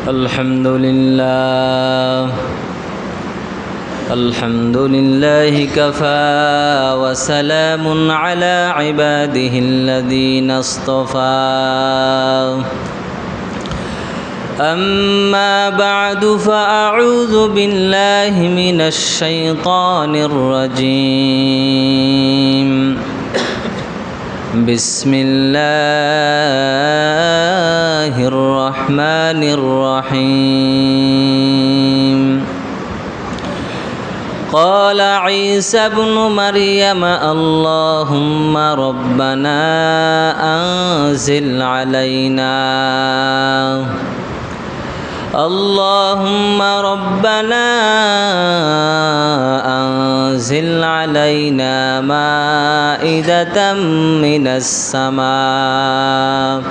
الحمد لله الحمد لله كفى وسلام على عباده الذين اصطفى أما بعد فأعوذ بالله من الشيطان الرجيم بسم الله الرحمن الرحيم قال عيسى ابن مريم اللهم ربنا أنزل علينا اللهم ربنا أنزل علينا مائدة من السماء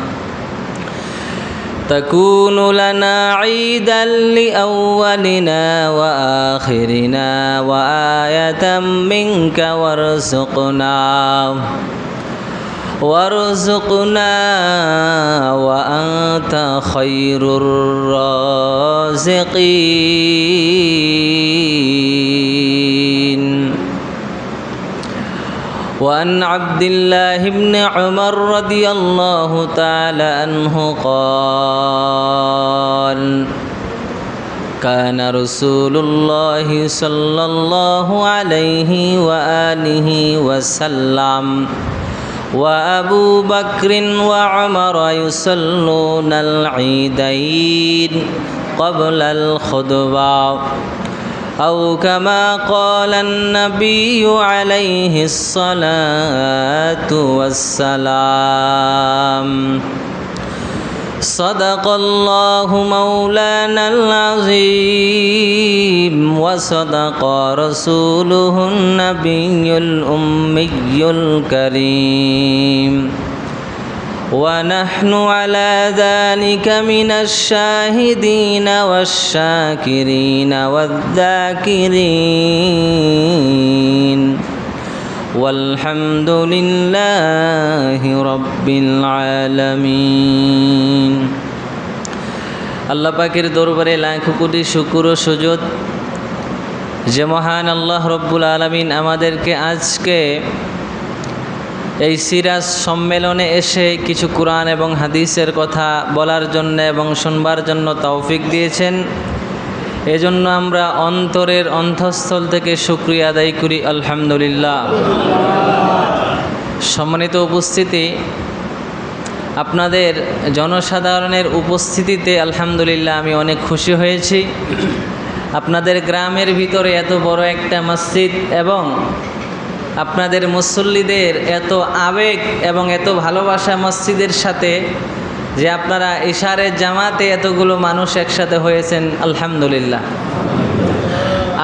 تكون لنا عيدا لأولنا وآخرنا وآية منك وارزقنا وأنت خير الرازقين. وعن عبد الله بن عمر رضي الله تعالى عنه قال كان رسول الله صلى الله عليه وآله وسلم وأبو بكر وعمر يصلون العيدين قبل الخطبة أو كما قال النبي عليه الصلاة والسلام صدق الله مولانا العظيم وصدق رسوله النبي الأمي الكريم ونحن على ذلك من الشاهدين والشاكرين والذاكرين والحمد لله رب العالمين. আল্লাহ পাকের দরবারে লাখ কোটি শুকর ও সুজুদ যে মহান আল্লাহ রব্বুল আলামিন আমাদেরকে আজকে এই সিরাজ সম্মেলনে এসে কিছু কোরআন এবং হাদিসের কথা বলার জন্য এবং শুনবার জন্য তৌফিক দিয়েছেন। এজন্য আমরা অন্তরের অন্তঃস্থল থেকে শুকরিয়া আদায় করি আলহামদুলিল্লাহ। সম্মানিত উপস্থিতি, আপনাদের জনসাধারণের উপস্থিতিতে আলহামদুলিল্লাহ আমি অনেক খুশি হয়েছি। আপনাদের গ্রামের ভিতরে এত বড় একটা মসজিদ এবং আপনাদের মুসল্লিদের এত আবেগ এবং এত ভালোবাসা মসজিদের সাথে যে আপনারা ইশারের জামাতে এতগুলো মানুষ একসাথে হয়েছেন আলহামদুলিল্লাহ।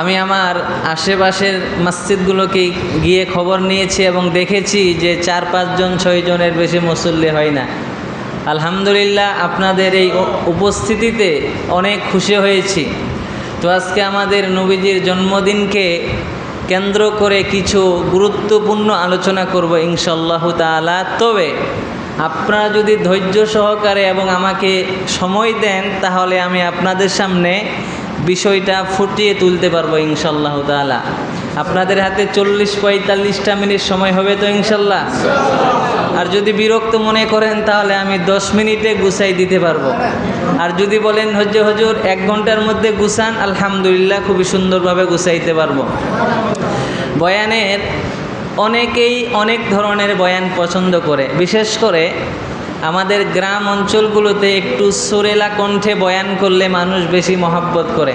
আমি আমার আশেপাশের মসজিদগুলোকে গিয়ে খবর নিয়েছি এবং দেখেছি যে 4-5 জন 6 জনের বেশি মুসল্লি হয় না। আলহামদুলিল্লাহ আপনাদের এই উপস্থিতিতে অনেক খুশি হয়েছি। তো আজকে আমাদের নবীজির জন্মদিনকে কেন্দ্র করে কিছু গুরুত্বপূর্ণ আলোচনা করব ইনশাআল্লাহ তাআলা। তবে আপনারা যদি ধৈর্য সহকারে এবং আমাকে সময় দেন তাহলে আমি আপনাদের সামনে বিষয়টা ফুটিয়ে তুলতে পারবো ইনশাআল্লাহ তাআলা। আপনাদের হাতে 40-45টা মিনিট সময় হবে তো ইনশাআল্লাহ। আর যদি বিরক্ত মনে করেন তাহলে আমি 10 মিনিটে গুছাই দিতে পারবো। আর যদি বলেন হুজুর 1 ঘন্টার মধ্যে গুছান, আলহামদুলিল্লাহ খুবই সুন্দরভাবে গুছাইতে পারবো। বয়ানের অনেকেই অনেক ধরনের বয়ান পছন্দ করে, বিশেষ করে আমাদের গ্রাম অঞ্চলগুলোতে একটু সুরেলা কণ্ঠে বয়ান করলে মানুষ বেশি মহব্বত করে।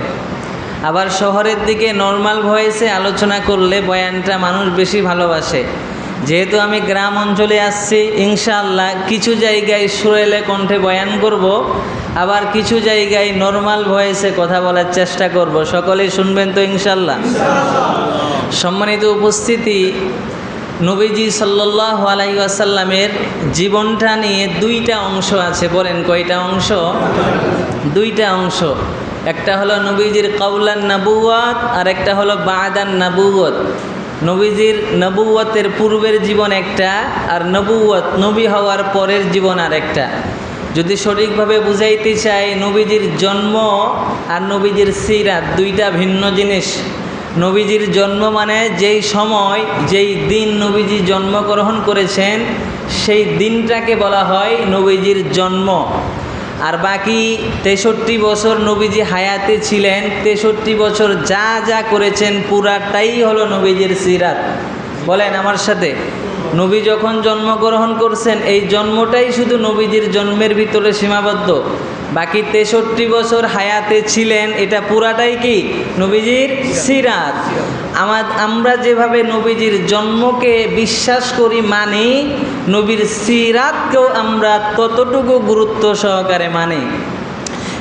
আবার শহরের দিকে নর্মাল ভয়েসে আলোচনা করলে বয়ানটা মানুষ বেশি ভালোবাসে। যেহেতু আমি গ্রাম অঞ্চলে আসছি, ইনশাআল্লাহ কিছু জায়গায় সুরেলা কণ্ঠে বয়ান করব, আবার কিছু জায়গায় নর্মাল ভয়েসে কথা বলার চেষ্টা করব। সকলেই শুনবেন তো ইনশাআল্লাহ। সম্মানিত উপস্থিতি, নবীজি সাল্লাল্লাহু আলাইহি ওয়াসাল্লামের জীবনটা নিয়ে 2টা অংশ আছে। বলেন কয়টা অংশ? 2টা অংশ। একটা হলো নবীজির কাউলান নবুওয়াত আর একটা হলো বাদান নবুওয়াত। নবীজির নবুওয়াতের পূর্বের জীবন একটা, আর নবুওয়াত নবী হওয়ার পরের জীবন আর একটা। যদি সঠিকভাবে বুঝাইতে চাই, নবীজির জন্ম আর নবীজির সিরাত দুইটা ভিন্ন জিনিস। নবীজির জন্ম মানে যেই সময় যেই দিন নবীজি জন্মগ্রহণ করেছেন সেই দিনটাকে বলা হয় নবীজির জন্ম। আর বাকি 63 বছর নবীজি হায়াতে ছিলেন, 63 বছর যা যা করেছেন পুরাটাই হলো নবীজির সিরাত। বলেন আমার সাথে, নবী যখন জন্মগ্রহণ করছেন এই জন্মটাই শুধু নবীজির জন্মের ভিতরে সীমাবদ্ধ। বাকি 63 বছর হায়াতে ছিলেন এটা পুরাটাই কি নবীজির সিরাত। আমরা যেভাবে নবীজির জন্মকে বিশ্বাস করি মানি, নবীর সিরাতকেও আমরা ততটুকু গুরুত্ব সহকারে মানি।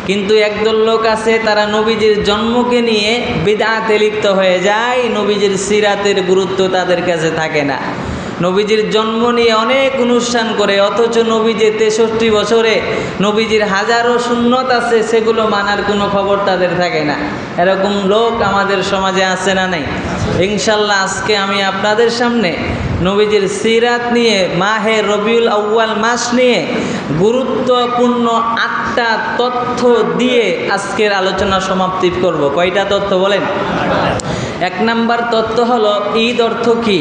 কিন্তু একদল লোক আছে তারা নবীজির জন্মকে নিয়ে বিদআতে লিপ্ত হয়ে যায়, নবীজির সিরাতের গুরুত্ব তাদের কাছে থাকে না। নবীজির জন্ম নিয়ে অনেক অনুষ্ঠান করে, অথচ নবীজির 63 বছরে নবীজির হাজারো সুন্নত আছে, সেগুলো মানার কোনো খবর তাদের থাকে না। এরকম লোক আমাদের সমাজে আছে না নাই? ইনশাল্লাহ আজকে আমি আপনাদের সামনে নবীজির সিরাত নিয়ে, মাহে রবিউল আউয়াল মাস নিয়ে গুরুত্বপূর্ণ 8টা তথ্য দিয়ে আজকের আলোচনা সমাপ্তি করব। কয়টা তথ্য বলেন? 1 নাম্বার তথ্য হলো ঈদ অর্থ কী।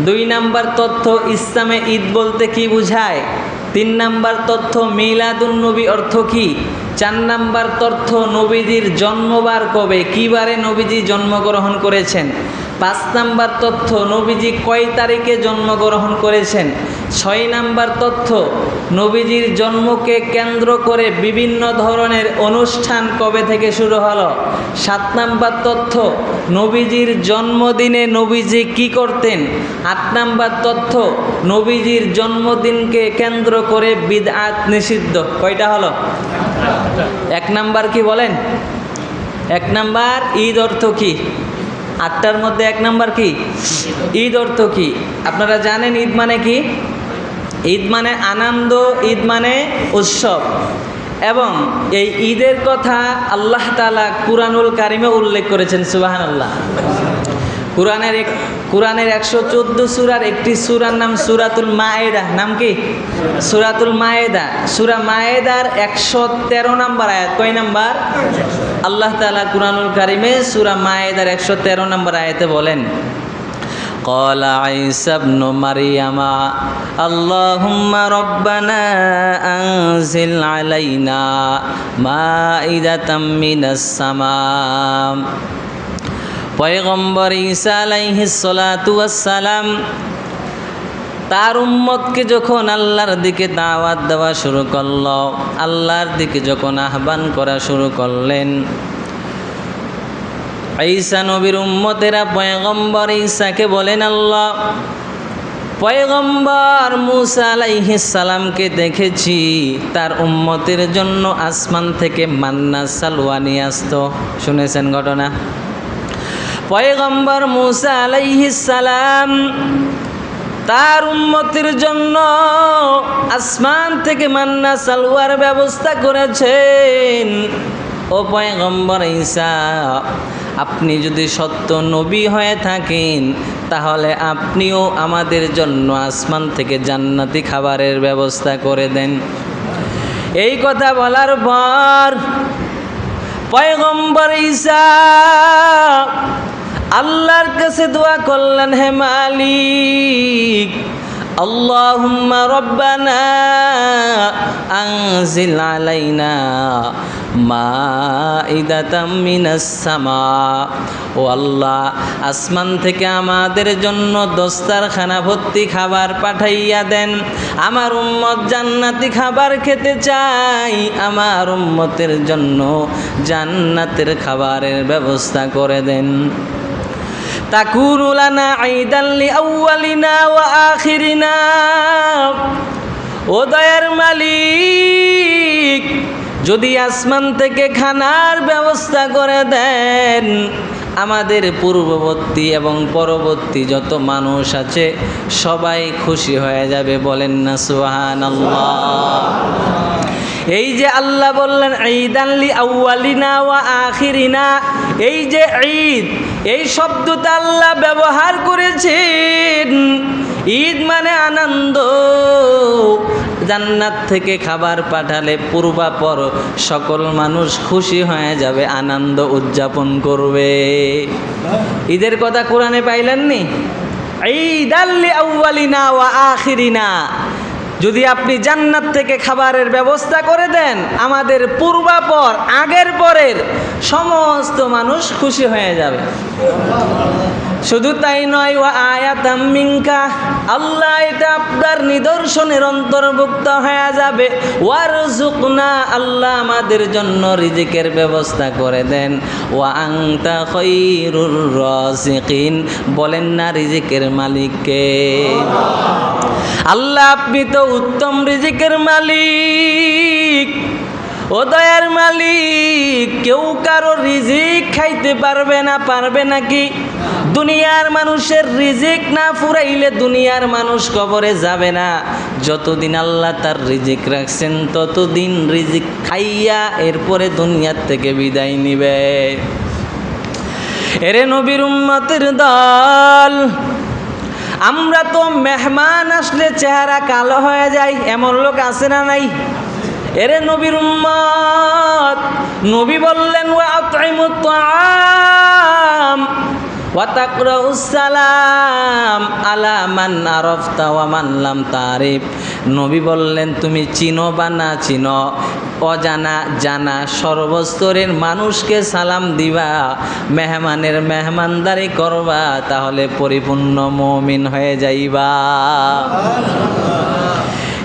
2 নাম্বার তথ্য ইসলামে ঈদ বলতে কি বুঝায়। 3 নাম্বার তথ্য মিলাদুন নবী অর্থ কী। 4 নাম্বার তথ্য নবীজির জন্মবার কবে, কী বারে নবীজি জন্মগ্রহণ করেছেন। 5 নাম্বার তথ্য নবীজি কয় তারিখে জন্মগ্রহণ করেছেন। 6 নাম্বার তথ্য নবীজির জন্মকে কেন্দ্র করে বিভিন্ন ধরনের অনুষ্ঠান কবে থেকে শুরু হলো। 7 নাম্বার তথ্য নবীজির জন্মদিনে নবীজি কি করতেন। 8 নাম্বার তথ্য নবীজির জন্মদিনকে কেন্দ্র করে বিদআত নিষিদ্ধ। কয়টা হলো? 1 নাম্বার কি বলেন? 1 নাম্বার ঈদ অর্থ কী। 8টার মধ্যে 1 নাম্বার কি? ঈদ অর্থ কী? আপনারা জানেন ঈদ মানে কি? ঈদ মানে আনন্দ, ঈদ মানে উৎসব। এবং এই ঈদের কথা আল্লাহ তাআলা কুরআনুল কারিমে উল্লেখ করেছেন। সুবহানাল্লাহ। কুরআনের 114 সূরার একটি সূরার নাম সূরাতুল মায়েদা। নাম কি? সূরাতুল মায়েদা। সূরা মায়েদার 113 নম্বর আয়াত। কয় নাম্বার? আল্লাহ তাআলা কুরআনুল কারিমে সূরা মায়েদার 113 নম্বর আয়াতে বলেন, قال عيسى ابن مريم اللهم ربنا أنزل علينا مائدة من السماء। পয়গম্বর ঈসা আলাইহিস সালাতু ওয়াস সালাম তার উম্মতকে যখন আল্লাহর দিকে দাওয়াত দেওয়া শুরু করল, আল্লাহর দিকে যখন আহ্বান করা শুরু করলেন, ঈসা নবীর উম্মতেরা পয়গম্বর ঈসাকে বলেন, আল্লাহ, পয়গম্বর মুসা আলাইহিস সালামকে দেখেছি তার উম্মতের জন্য আসমান থেকে মান্না সালওয়া নিয়ে আসতো। শুনেছেন ঘটনা? পয়গম্বর মুসা আলাইহিস সালাম তার উম্মতের জন্য আসমান থেকে মান্না সালওয়ার ব্যবস্থা করেছেন। ও পয়গম্বর ঈসা, আপনি যদি সত্য নবী হয়ে থাকেন তাহলে আপনিও আমাদের জন্য আসমান থেকে জান্নাতি খাবারের ব্যবস্থা করে দেন। এই কথা বলার পর পয়গম্বর ঈসা আল্লাহর কাছে দোয়া করলেন, হে মালিক, আল্লাহুম্মা রব্বানা আনজিল আলাইনা মাইদাতাম মিনাস সামা। ও আল্লাহ, আসমান থেকে আমাদের জন্য দস্তারখানা ভর্তি খাবার পাঠাইয়া দেন। আমার উম্মত জান্নাতি খাবার খেতে চাই, আমার উম্মতের জন্য জান্নাতের খাবারের ব্যবস্থা করে দেন। তাকুনু লানা ঈদান লিআউয়ালিনা ওয়া আখিরিনা। ও দয়ার মালিক, যদি আসমান থেকে খানার ব্যবস্থা করে দেন, আমাদের পূর্ববর্তী এবং পরবর্তী যত মানুষ আছে সবাই খুশি হয়ে যাবে। বলেন না সুবহানাল্লাহ। এই যে আল্লাহ বললেন ঈদান লিআউয়ালিনা ওয়া আখিরিনা, এই যে ঈদ, এই শব্দটা আল্লাহ ব্যবহার করেছেন। ঈদ মানে আনন্দ, জান্নাত থেকে খাবার পাঠালে পূর্বাপর সকল মানুষ খুশি হয়ে যাবে, আনন্দ উদযাপন করবে। ঈদের কথা কোরআনে পাইলেননি? ঈদাল লিআউয়ালিনা ওয়া আখিরিনা। যদি আপনি জান্নাত থেকে খাবারের ব্যবস্থা করে দেন, আমাদের পূর্বাপর আগের পরের সমস্ত মানুষ খুশি হয়ে যাবে। শুধু তাই নয়, ওয়া আয়াতাম মিনকা, আল্লাহ এটা আপনার নিদর্শনের অন্তর্ভুক্ত হয়ে যাবে। ওয়ারযুকনা, আল্লাহ আমাদের জন্য রিজিকের ব্যবস্থা করে দেন। ওয়া আনতা খায়রুর রাযিকিন, বলেন না রিজিকের মালিক কে? আল্লাহ আপনি তো উত্তম রিজিকের মালিক, ও দয়ার মালিক। কেউ কারো রিজিক খাইতে পারবে না, পারবে নাকি? দুনিয়ার মানুষের রিজিক না ফুরাইলে দুনিয়ার মানুষ কবরে যাবে না। যতদিন আল্লাহ তার রিজিক রাখছেন ততদিন রিজিক খাইয়া এরপরে দুনিয়ার থেকে বিদায় নিবে। এরে নবীর উম্মতের দল, আমরা তো মেহমান আসলে চেহারা কালো হয়ে যায়, এমন লোক আছে না নাই? এরে নবীর উম্মত, নবী বললেন ওয়া আতইমুত তাআম ওয়া তাকরাউস সালাম আলা মান আরাফতা ওয়া মান লাম তারিফ। নবী বললেন তুমি চিনো বা না চিনো, অজানা জানা সর্বস্তরের মানুষকে সালাম দিবা, মেহমানের মেহমানদারি করবা, তাহলে পরিপূর্ণ মুমিন হয়ে যাইবা।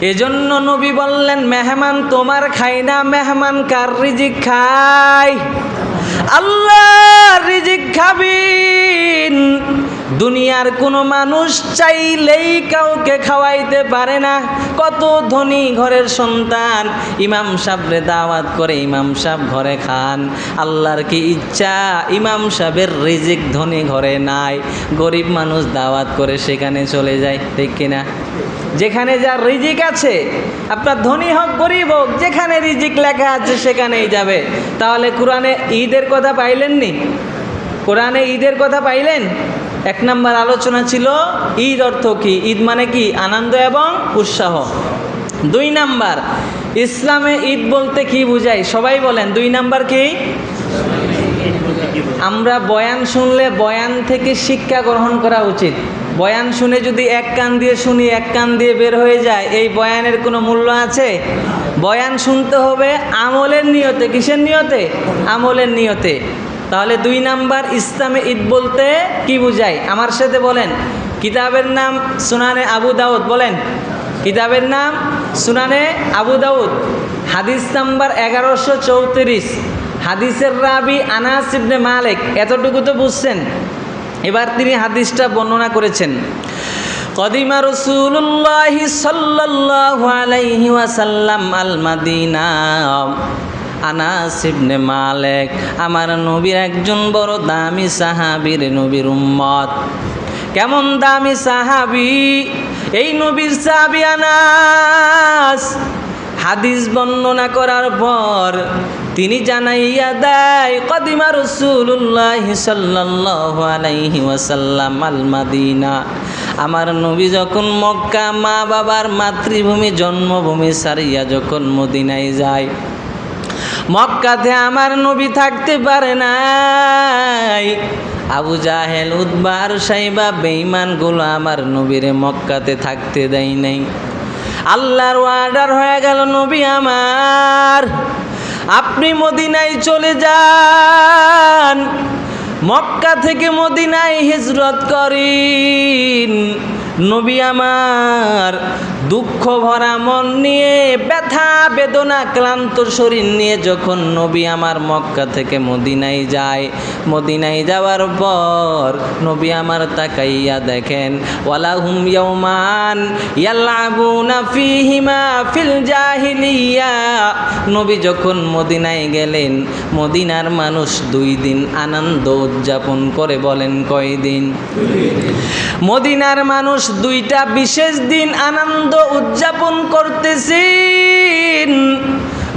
এজন্য নবী বললেন মেহমান তোমার খায় না, মেহমান কার রিজিক খায়? আল্লাহ রিজিক খাবেন। দুনিয়ার কোনো মানুষ চাইলেই কাউকে খাওয়াইতে পারে না। কত ধনী ঘরের সন্তান ইমাম সাহেবরে দাওয়াত করে, ইমাম সাহেব ঘরে খান। আল্লাহর কি ইচ্ছা ইমাম সাহেবের রিজিক ধনী ঘরে নাই, গরিব মানুষ দাওয়াত করে সেখানে চলে যায়, ঠিক কিনা? যেখানে যার রিজিক আছে, আপনার ধনী হোক গরিব হোক, যেখানে রিজিক লেখা আছে সেখানেই যাবে। তাহলে কোরআনে ঈদের কথা পাইলেননি? কোরআনে ঈদের কথা পাইলেন? এক নম্বর আলোচনা ছিল ঈদ অর্থ কি, ঈদ মানে কি? আনন্দ এবং উৎসাহ। দুই নাম্বার, ইসলামে ঈদ বলতে কি বুঝায়? সবাই বলেন, দুই নাম্বার কি? আমরা বয়ান শুনলে বয়ান থেকে শিক্ষা গ্রহণ করা উচিত। বয়ান শুনে যদি এক কান দিয়ে শুনি এক কান দিয়ে বের হয়ে যায়, এই বয়ানের কোনো মূল্য আছে? বয়ান শুনতে হবে আমলের নিয়তে। কিসের নিয়তে? আমলের নিয়তে। তাহলে দুই নাম্বার, ইসলামে ঈদ বলতে কি বুঝায়? আমার সাথে বলেন। কিতাবের নাম সুনানে আবু দাউদ, বলেন। কিতাবের নাম সুনানে আবু দাউদ, হাদিস নাম্বার 1134। হাদিসের রাবি আনাস ইবনে মালিক। এতটুকু তো বুঝছেন। এবার তিনি হাদিসটা বর্ণনা করেছেন। কদিমা রাসূলুল্লাহি সাল্লাল্লাহু আলাইহি ওয়াসাল্লাম আল মাদিনা। আনাস ইবনে মালিক আমার নবীর একজন বড় দামি সাহাবীর, নবীর উম্মত। কেমন দামি সাহাবী! এই নবীর সাহাবী আনাস হাদিস বর্ণনা করার পর তিনি জানাইয়া দেয়, কদিমা রাসূলুল্লাহি সাল্লাল্লাহু আলাইহি ওয়াসাল্লাম আল মাদিনা। আমার নবী যখন মক্কা মা বাবার মাতৃভূমি জন্মভূমি সারিয়া যখন মদিনায় যায়, মক্কাতে আমার নবী থাকতে পারে নাই। আবু জাহেল, উতবা আর সাইবা বেঈমানগুলো আমার নবীরে মক্কাতে থাকতে দেয় নাই। আল্লাহর অর্ডার হয়ে গেল, নবী আমার আপনি মদিনায় চলে যান, মক্কা থেকে মদিনায় হিজরত করেন। নবী আমার দুঃখ ভরা মন নিয়ে, ব্যথা বেদনা ক্লান্ত শরীর নিয়ে যখন নবী আমার মক্কা থেকে মদিনায় যায়, মদিনায় যাওয়ার পর নবী আমার তাকাইয়া দেখেন, ওয়ালাহুম ইয়াউমান ইয়ালআবুনা ফীহিমা ফিল জাহিলিয়া। নবী যখন মদিনায় গেলেন, মদিনার মানুষ 2 দিন আনন্দ উদযাপন করে। বলেন কয়দিন? মদিনার মানুষ 2টা বিশেষ দিন আনন্দ উদযাপন করতেছেন।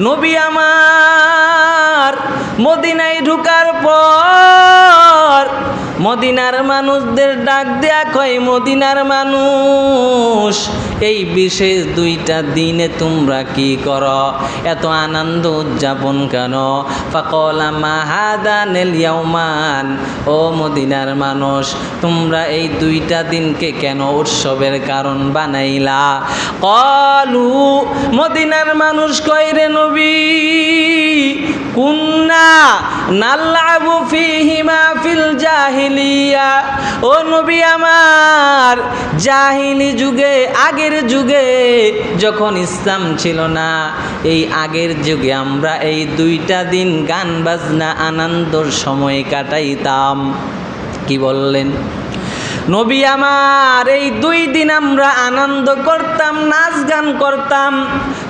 নবী আমার মদিনায় ঢোকার পর মদিনার মানুষদের ডাক দেয়া কয়, মদিনার মানুষ এই বিশেষ দুইটা দিনে তোমরা কি করো, এত আনন্দ উদযাপন কেন? ফাকালা মা হাদানিল ইয়াউমান, ও মদিনার মানুষ তোমরা এই দুইটা দিনকে কেন উৎসবের কারণ বানাইলা? ক্বালু, মদিনার মানুষ কয় রে নবী, কুন্না নালআবু ফীহিমা ফিল জাহিলিয়া, ও নবী আমার জাহিলি যুগে, আগের যুগে যখন ইসলাম ছিল না, এই আগের যুগে আমরা এই দুইটা দিন গান বাজনা আনন্দর সময় কাটাইতাম। কি বললেন নবী আমার? এই দুই দিন আমরা আনন্দ করতাম, নাচ গান করতাম।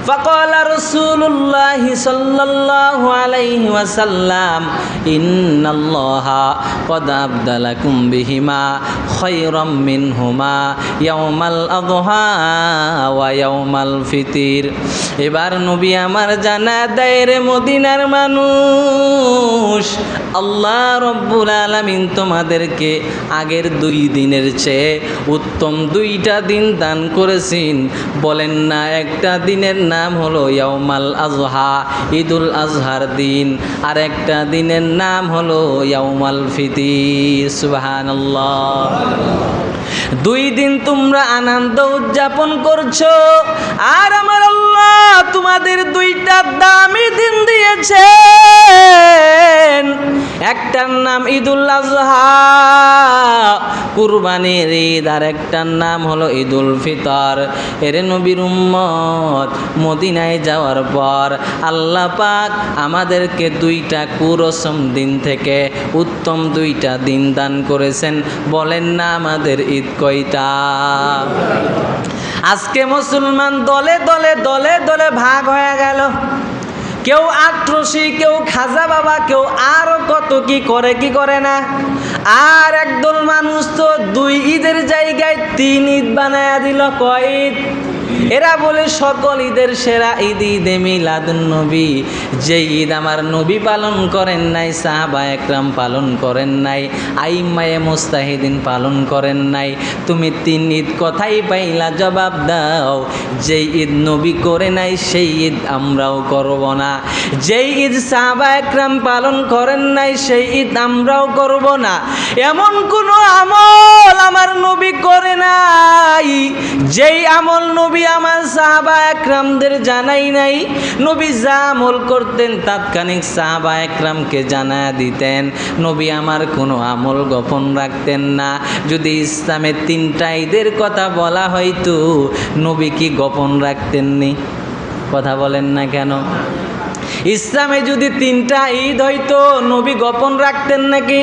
ফাকালা রাসূলুল্লাহ সাল্লাল্লাহু আলাইহি ওয়াসাল্লাম, ইন্নাল্লাহা ক্বাদ আবদালাকুম বিহিমা খায়রাম মিনহুমা ইয়াউমাল আযহা ওয়া ইয়াউমাল ফিতর। এবার নবী আমার জানা দেয় রে মদিনার মানুষ, আল্লাহ রব্বুল আলামিন তোমাদেরকে আগের দুই দিনের চেয়ে উত্তম দুইটা দিন দান করেছেন। বলেন না, একটা দিনের নাম হলো ইয়াউমাল আযহা, ঈদুল আজহার দিন, আর একটা দিনের নাম হলো ইয়াউমাল ফিতর। সুবহানাল্লাহ। দুই দিন তোমরা আনন্দ উদযাপন করছো, আর আমার আল্লাহ তোমাদের দুইটা দামি দিন দিয়েছেন। একটার নাম ঈদুল আজহা, কুরবানির ঈদ, আর একটার নাম হলো ঈদুল ফিতর। এর নবীর উম্মত মদিনায় যাওয়ার পর আল্লাহ পাক আমাদেরকে দুইটা কুরসম দিন থেকে উত্তম দুইটা দিন দান করেছেন। বলেন না আমাদের ঈদ কয়টা? আজকে মুসলমান দলে দলে দলে দলে ভাগ হয়ে গেল। কেউ আট্রসি, কেউ খাজা বাবা, কেউ আরো কত কি করে কি করে না। আর একদল মানুষ তো দুই ঈদের জায়গায় তিন ঈদ বানায়া দিল। কয় ঈদ? এরা বলে সকল ঈদের সেরা ঈদ ঈদে মিলাদুন নবী। যে ঈদ আমার নবী পালন করেন নাই, সাহাবা একরাম পালন করেন নাই, আইম্মায়ে মুস্তাহিদিন পালন করেন নাই, তুমি তিন ঈদ কথাই পাইলা? জবাব দাও। যেই ঈদ নবী করে নাই সেই ঈদ আমরাও করব না। যেই ঈদ সাহাবা একরাম পালন করেন নাই সেই ঈদ আমরাও করব না। এমন কোনো আমল আমার নবী করে নাই যেই আমল নবী আমার সাহাবা একরামদের জানাই নাই। নবী যা আমল করতেন তাৎক্ষণিক সাহাবা একরামকে জানায়া দিতেন। নবী আমার কোনো আমল গোপন রাখতেন না। যদি ইসলামের তিনটা ঈদের কথা বলা হয়তো নবী কি গোপন রাখতেননি? কথা বলেন না কেন? ইসলামে যদি তিনটা ঈদ হইতো নবী গোপন রাখতেন নাকি?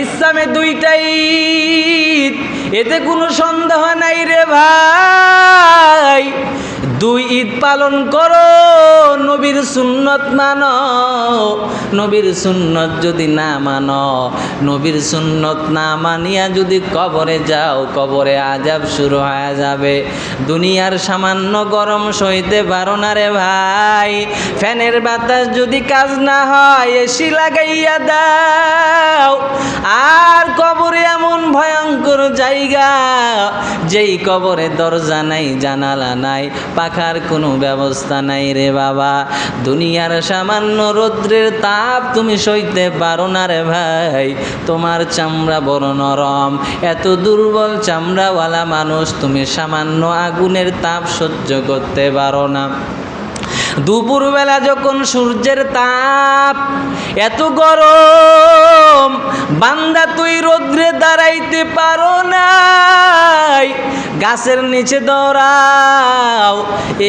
ইসলামে দুইটা ঈদ, এতে কোনো সন্দেহ নাই রে ভাই। দুই ঈদ পালন করো, নবীর সুন্নত মানো। নবীর সুন্নত যদি না মানো, নবীর সুন্নত না মানিয়া যদি কবরে যাও, কবরে আযাব শুরু হয়ে যাবে। দুনিয়ার সামান্য গরম সইতে পারো না রে ভাই, ফ্যানের বাতাস যদি কাজ না হয় এসি লাগাইয়া দাও। আর কবরে এমন ভয়ঙ্কর জায়গা, যেই কবরে দরজা নাই, জানালা নাই, পাখার কোনো ব্যবস্থা নাই রে বাবা। দুনিয়ার সামান্য রৌদ্রের তাপ তুমি সইতে পারো না রে ভাই। তোমার চামড়া বড় নরম, এত দুর্বল চামড়াওয়ালা মানুষ তুমি সামান্য আগুনের তাপ সহ্য করতে পারো না। দুপুরবেলা যখন সূর্যের তাপ এত গরম, বান্দা তুই রোদ্রে দাঁড়াইতে পারো নাই, গাছের নিচে দৌড়াও।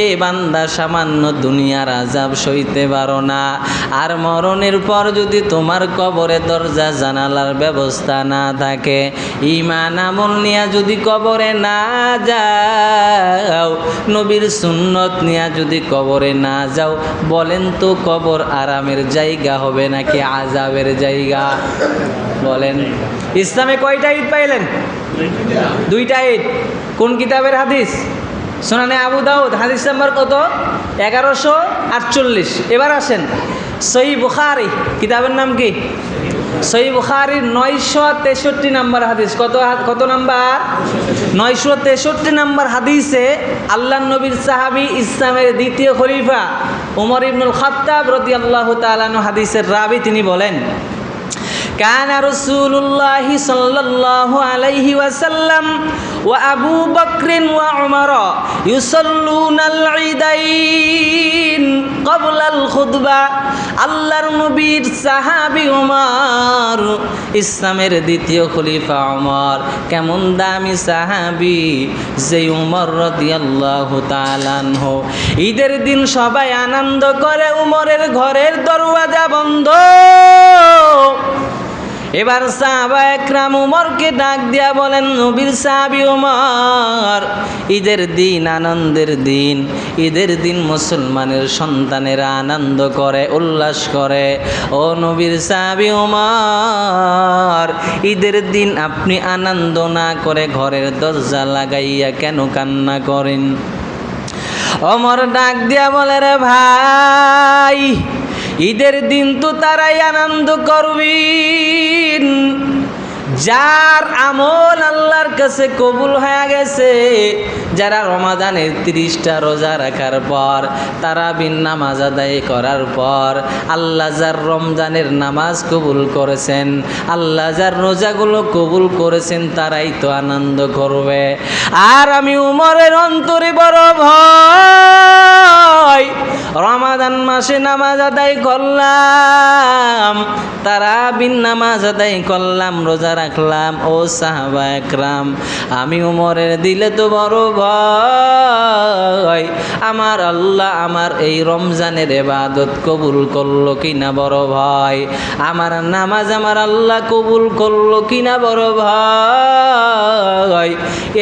এ বান্দা সামান্য দুনিয়ার আযাব সইতে পারো না। আর মরণের পর যদি তোমার কবরে দরজা জানালার ব্যবস্থা না থাকে, ঈমান আমল নিয়া যদি কবরে না যাও, নবীর সুন্নত নিয়া যদি কবরে না যাও, বলেন তো কবর আরামের জায়গা হবে নাকি আযাবের জায়গা? বলেন। ইসলামে কয়টা ঈদ পাইলেন? দুইটা ঈদ। কোন কিতাবের হাদিস? সুনানে আবু দাউদ, হাদিস নাম্বার কত? 1148। এবার আসেন সহিহ বুখারী, কিতাবের নাম কি? সহিহ বুখারীর 963 নম্বর হাদিস। কত নাম্বার? 963 নম্বর হাদিসে আল্লাহর নবীর সাহাবী, ইসলামের দ্বিতীয় খলিফা ওমর ইবনুল খাত্তাব রাদিয়াল্লাহু তাআলা আনহু হাদিসের রাবী, তিনি বলেন, কানা রাসূলুল্লাহ সাল্লাল্লাহু আলাইহি ওয়াসাল্লাম ওয়া আবু বকর ওয়া উমর ইউসাল্লুনাল ঈদাইন ক্বাবলাল খুতবা। আল্লাহর নবীর সাহাবী ওমর, ইসলামের দ্বিতীয় খলিফা ওমর, কেমন দামি সাহাবী যে ওমর রাদিয়াল্লাহু তাআলা আনহু। ঈদের দিন সবাই আনন্দ করে, ওমরের ঘরের দরওয়াজা বন্ধ। এবার সাহাবা একরাম উমরকে ডাক দিয়া বলেন, নবীর সাহাবী উমর, ঈদের দিন, আনন্দের দিন, ঈদের দিন মুসলমানের সন্তানেরা আনন্দ করে, উল্লাস করে। ও নবীর সাহাবী উমর, ঈদের দিন আপনি আনন্দ না করে ঘরের দরজা লাগাইয়া কেন কান্না করেন? ওমর ডাক দিয়া বলে, রে ভাই, ঈদের দিন তো তারাই আনন্দ করবেন যার আমল আল্লাহর কাছে কবুল হয়ে গেছে, যারা রমাদানের 30টা রোজা রাখার পর, তারাবির নামাজ আদায় করার পর আল্লাহ যার রমজানের নামাজ কবুল করেছেন, আল্লাহ যার রোজাগুলো কবুল করেছেন, তারাই তো আনন্দ করবে। আর আমি উমরের অন্তরে বড় ভয়, রমাদান মাসে নামাজ আদায় করলাম, তারাবির নামাজ আদায় করলাম, রোজা রাখলাম, ও সাহাবা একরাম, আমি উমরের দিলে তো বড় ভয়, আমার আল্লাহ আমার এই রমজানের ইবাদত কবুল করলো কিনা বড় ভয়, আমার নামাজ আমার আল্লাহ কবুল করলো কিনা বড় ভয়।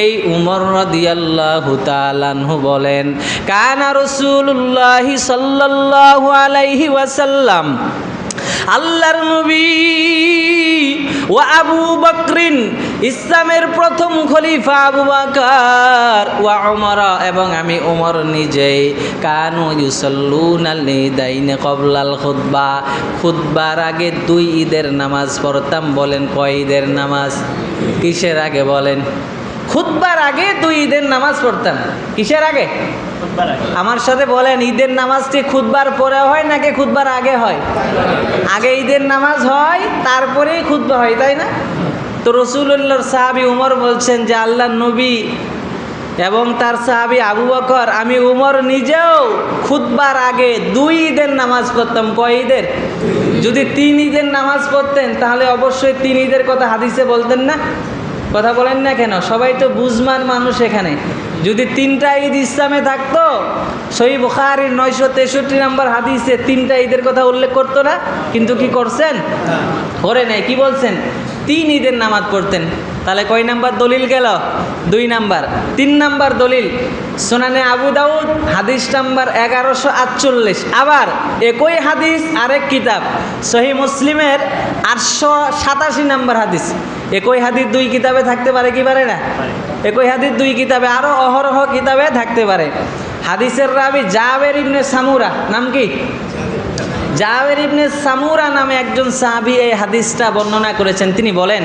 এই উমর রাদিয়াল্লাহু তাআলা আনহু বলেন, কানা রাসূলুল্লাহ সাল্লাল্লাহু আলাইহি ওয়াসাল্লাম, আল্লাহর নবী ও আবু বকরিন, ইসলামের প্রথম খলিফা আবু বকর, ওয়া উমর, এবং আমি উমর নিজেই, কানু ইউসাল্লুনাল ঈদাইন ক্বাবলাল খুতবা, খুতবার আগে 2 ঈদের নামাজ পড়তাম। বলেন কয় ঈদের নামাজ? কিসের আগে বলেন? খুতবার আগে 2 ঈদের নামাজ পড়তাম। কিসের আগে? আমার সাথে বলেন, ঈদের নামাজটি খুতবার পরে হয় নাকি খুতবার আগে হয়? আগে ঈদের নামাজ হয়, তারপরেই খুতবা হয়, তাই না? তো রাসূলুল্লাহর সাহাবী উমর বলছেন যে আল্লাহর নবী এবং তার সাহাবী আবু বকর, আমি উমর নিজেও খুতবার আগে 2 ঈদের নামাজ পড়তাম। কয় ঈদের? যদি 3 ঈদের নামাজ পড়তেন তাহলে অবশ্যই 3 ঈদের কথা হাদিসে বলতেন না? কথা বলেন না কেন? সবাই তো বুঝমান মানুষ এখানে। যদি 3টা ঈদ ইসলামে থাকতো, সহিহ বুখারীর 963 নম্বর হাদিসে 3টা ঈদের কথা উল্লেখ করতো না? কিন্তু কি করছেন? করে নাই। কি বলছেন? 3 ঈদের নামাজ পড়তেন। তাহলে কয় নাম্বার দলিল গেল? 2 নাম্বার। 3 নাম্বার দলিল সুনানে আবু দাউদ হাদিস নাম্বার 1148। আবার একই হাদিস আরেক কিতাব সহিহ মুসলিমের 887 নাম্বার হাদিস। একই হাদিস 2 কিতাবে থাকতে পারে কি পারে না? একই হাদিস 2 কিতাবে, আরও অহরহ কিতাবে থাকতে পারে। হাদিসের রাবি জাবের ইবনে সামুরা, নাম কি? জাবের ইবনে সামুরা নামে একজন সাহাবী এই হাদিসটা বর্ণনা করেছেন। তিনি বলেন,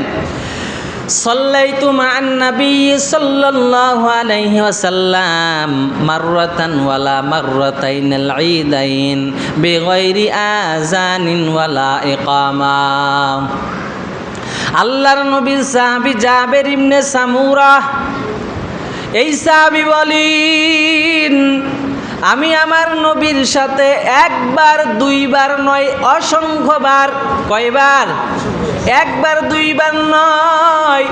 সাল্লাইতু মা'আন নবী সাল্লাল্লাহু আলাইহি ওয়াসাল্লাম মাররাতান ওয়ালা মাররাতাইনাল ঈদাইন বিগাইরি আযানিন ওয়ালা ইকামা। আল্লাহর নবীর সাহাবী জাবের ইবনে সামুরা, এই সাহাবী বলেন, আমি আমার নবীর সাথে 1 বার 2 বার নয়, অসংখ্যবার। কয়বার? 1 বার 2 বার নয়,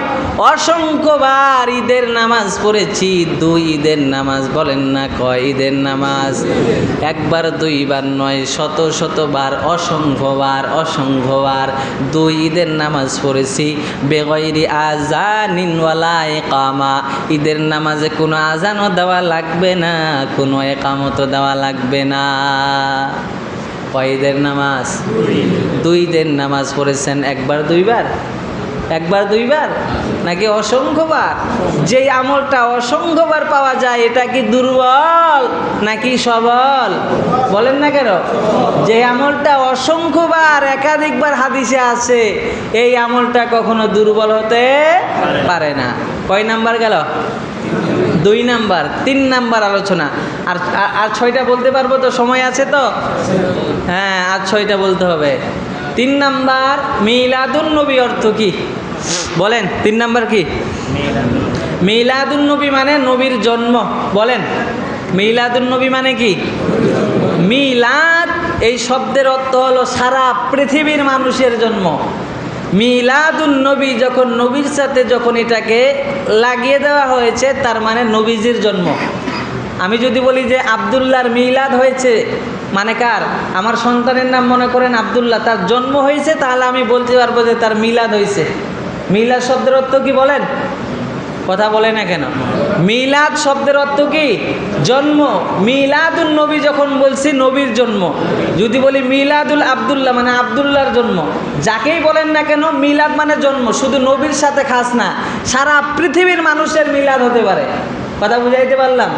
অসংখ্যবার ঈদের নামাজ পড়েছি। 2 ঈদের নামাজ। বলেন না কয় ঈদের নামাজ? 1 বার 2 বার নয়, শত শতবার, অসংখ্যবার অসংখ্যবার 2 ঈদের নামাজ পড়েছি। বেগয়রি আযানিন ওয়ালা ইকামা, ঈদের নামাজে কোনো আজানও দেওয়া লাগবে না, কোনো ইকামতও দেওয়া লাগবে না। কয় ঈদের নামাজ? 2 ঈদের নামাজ পড়েছেন। 1 বার 2 বার? একবার দুইবার নাকি অসংখ্যবার? যেই আমলটা অসংখ্যবার পাওয়া যায় এটা কি দুর্বল নাকি সবল? বলেন না কেন? যে আমলটা অসংখ্যবার একাধিকবার হাদিসে আছে এই আমলটা কখনো দুর্বল হতে পারে না। কয় নাম্বার গেল? 2 নাম্বার। 3 নাম্বার আলোচনা। আর আর 6টা বলতে পারবো তো? সময় আছে তো? হ্যাঁ, আর 6টা বলতে হবে। 3 নাম্বার, মিলাদুন নবী অর্থ কি বলেন? 3 নাম্বার কি? মিলাদুন নবী মানে নবীর জন্ম। বলেন, মিলাদুন নবী মানে কি? মিলাদ এই শব্দের অর্থ হলো সারা পৃথিবীর মানুষের জন্ম। মিলাদুন নবী যখন নবীর সাথে যখন এটাকে লাগিয়ে দেওয়া হয়েছে তার মানে নবীজির জন্ম। আমি যদি বলি যে আব্দুল্লাহর মিলাদ হয়েছে, মানে কার? আমার সন্তানের নাম মনে করেন আব্দুল্লাহ, তার জন্ম হয়েছে, তাহলে আমি বলতে পারবো যে তার মিলাদ হয়েছে। মিলাদ শব্দের অর্থ কি বলেন? কথা বলে না কেন? মিলাদ শব্দের অর্থ কি? জন্ম। মিলাদুল নবী যখন বলছি নবীর জন্ম। যদি বলি মিলাদুল আব্দুল্লাহ মানে আব্দুল্লাহর জন্ম, যাকেই বলেন না কেন মিলাদ মানে জন্ম। শুধু নবীর সাথে খাস না, সারা পৃথিবীর মানুষের মিলাদ হতে পারে। কথা বুঝাইতে পারলাম?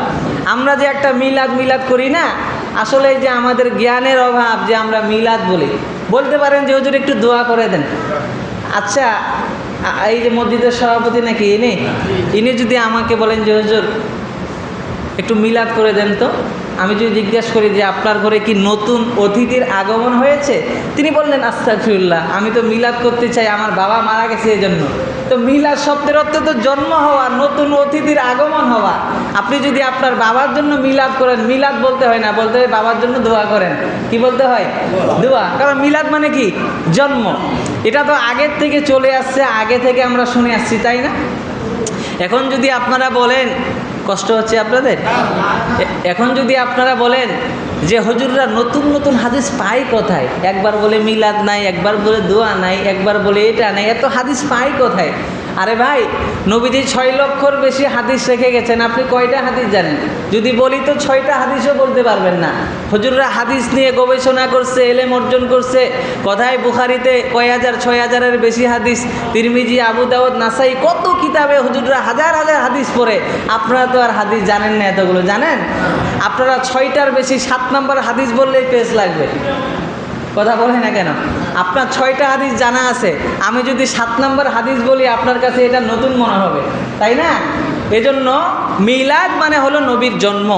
আমরা যে একটা মিলাদ মিলাদ করি না, আসলে এই যে আমাদের জ্ঞানের অভাব যে আমরা মিলাদ বলি। বলতে পারেন যে হুজুর একটু দোয়া করে দেন। আচ্ছা, এই যে মসজিদের সভাপতি নাকি ইনি যদি আমাকে বলেন যে হুজুর একটু মিলাদ করে দেন তো, আমি যদি জিজ্ঞাসা করি যে আপনার ঘরে কি নতুন অতিথির আগমন হয়েছে, তিনি বললেন আস্তাগফিরুল্লাহ, আমি তো মিলাদ করতে চাই, আমার বাবা মারা গেছে এই জন্য। তো মিলাদ শব্দের অর্থ তো জন্ম হওয়া, নতুন অতিথির আগমন হওয়া। আপনি যদি আপনার বাবার জন্য মিলাদ করেন, মিলাদ বলতে হয় না, বলতে হয় বাবার জন্য দোয়া করেন। কি বলতে হয়? দোয়া। কারণ মিলাদ মানে কি? জন্ম। এটা তো আগের থেকে চলে আসছে, আগে থেকে আমরা শুনে আসছি, তাই না? এখন যদি আপনারা বলেন, কষ্ট হচ্ছে আপনাদের? এখন যদি আপনারা বলেন যে হুজুররা নতুন নতুন হাদিস পায় কোথায়? একবার বলে মিলাদ নাই, একবার বলে দোয়া নাই, একবার বলে এটা নাই, এত হাদিস পায় কোথায়? আরে ভাই, নবীজি 6 লক্ষর বেশি হাদিস রেখে গেছেন, আপনি কয়টা হাদিস জানেন? যদি বলি তো 6টা হাদিসও বলতে পারবেন না। হুজুররা হাদিস নিয়ে গবেষণা করছে, এলেম অর্জন করছে। কথায় বুখারিতে কয় হাজার, 6000-এর বেশি হাদিস, তিরমিজি, আবু দাউদ, নাসাই, কত কিতাবে হুজুররা হাজার হাজার হাদিস পড়ে। আপনারা তো আর হাদিস জানেন না, এতগুলো জানেন? আপনারা 6টার বেশি 7 নম্বর হাদিস বললেই পেজ লাগবে। কথা বলে না কেন? আপনার 6টা হাদিস জানা আছে, আমি যদি 7 নম্বর হাদিস বলি আপনার কাছে এটা নতুন মনে হবে, তাই না? এজন্য মিলাদ মানে হলো নবীর জন্ম।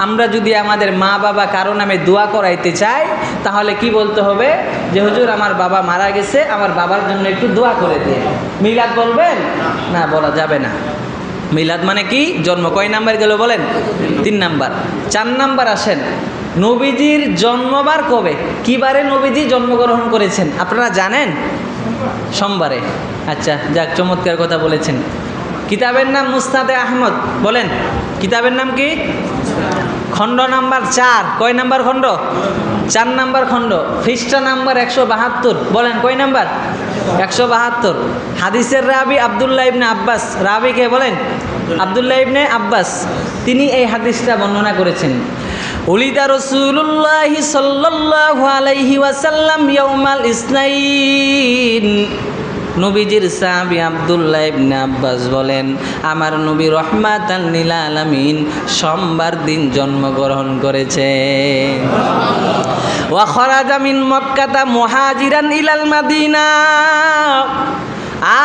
আমরা যদি আমাদের মা বাবা কারো নামে দোয়া করাইতে চাই তাহলে কি বলতে হবে? যে হুজুর আমার বাবা মারা গেছে, আমার বাবার জন্য একটু দোয়া করে দিয়ে। মিলাদ বলবেন না? বলা যাবে না। মিলাদ মানে কি? জন্ম। কয় নাম্বার গেল বলেন? 3 নাম্বার। 4 নাম্বার আসেন, নবীজির জন্মবার কবে? কি বারে নবীজি জন্মগ্রহণ করেছেন আপনারা জানেন? সোমবারে। আচ্ছা, যাক, চমৎকার কথা বলেছেন। কিতাবের নাম মুসনাদে আহমদ। বলেন, কিতাবের নাম কি? খণ্ড নাম্বার 4। কয় নাম্বার খণ্ড? 4 নাম্বার খণ্ড। পৃষ্ঠা নাম্বার 172। বলেন কয় নাম্বার? 172। হাদিসের রাবি আব্দুল্লাহ ইবনে আব্বাস। রাবি কে বলেন? আব্দুল্লাহ ইবনে আব্বাস। তিনি এই হাদিসটা বর্ণনা করেছেন। উলিদা রাসূলুল্লাহ সাল্লাল্লাহু আলাইহি ওয়াসাল্লাম ইয়াউমাল ইসনাইন। নবীজির সাহাবী আব্দুল্লাহ ইবনে আব্বাস বলেন, আমার নবী রহমাতাল লিল আলামিন সোমবার দিন জন্মগ্রহণ করেছেন। ওয়া খরাজা মিন মক্কাতা মুহাজিরান ইলাল মাদিনা।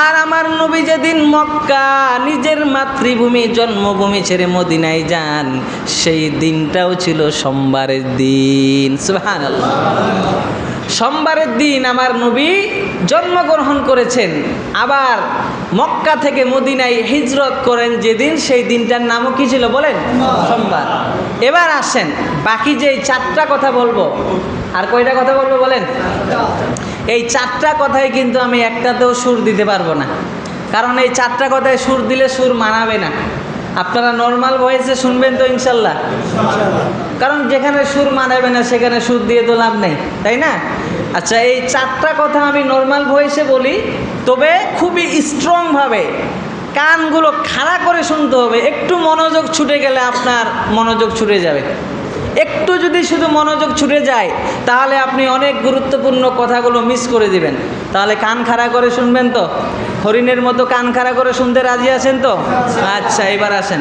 আর আমার নবী যেদিন মক্কা নিজের মাতৃভূমি জন্মভূমি ছেড়ে মদিনায় যান, সেই দিনটাও ছিল সোমবারের দিন। সুবহানাল্লাহ। সোমবারের দিন আমার নবী জন্মগ্রহণ করেছেন। আবার মক্কা থেকে মদিনায় হিজরত করেন যেদিন, সেই দিনটার নামও কি ছিল বলেন? সোমবার। এবার আসেন, বাকি যে 4টা কথা বলবো, আর কয়টা কথা বলবো বলেন? এই 4টা কথায় কিন্তু আমি একটাতেও সুর দিতে পারবো না, কারণ এই 4টা কথায় সুর দিলে সুর মানাবে না। আপনারা নর্মাল ভয়েসে শুনবেন তো ইনশাল্লাহ? কারণ যেখানে সুর মানাবে না সেখানে সুর দিয়ে তো লাভ নেই, তাই না? আচ্ছা, এই 4টা কথা আমি নর্মাল ভয়েসে বলি, তবে খুবই স্ট্রংভাবে কানগুলো খাড়া করে শুনতে হবে। একটু মনোযোগ ছুটে গেলে আপনার মনোযোগ ছুটে যাবে। একটু যদি শুধু মনোযোগ ছুটে যায় তাহলে আপনি অনেক গুরুত্বপূর্ণ কথাগুলো মিস করে দিবেন। তাহলে কান খাড়া করে শুনবেন তো? হরিণের মতো কান খাড়া করে শুনতে রাজি আছেন তো? আচ্ছা, এবার আসেন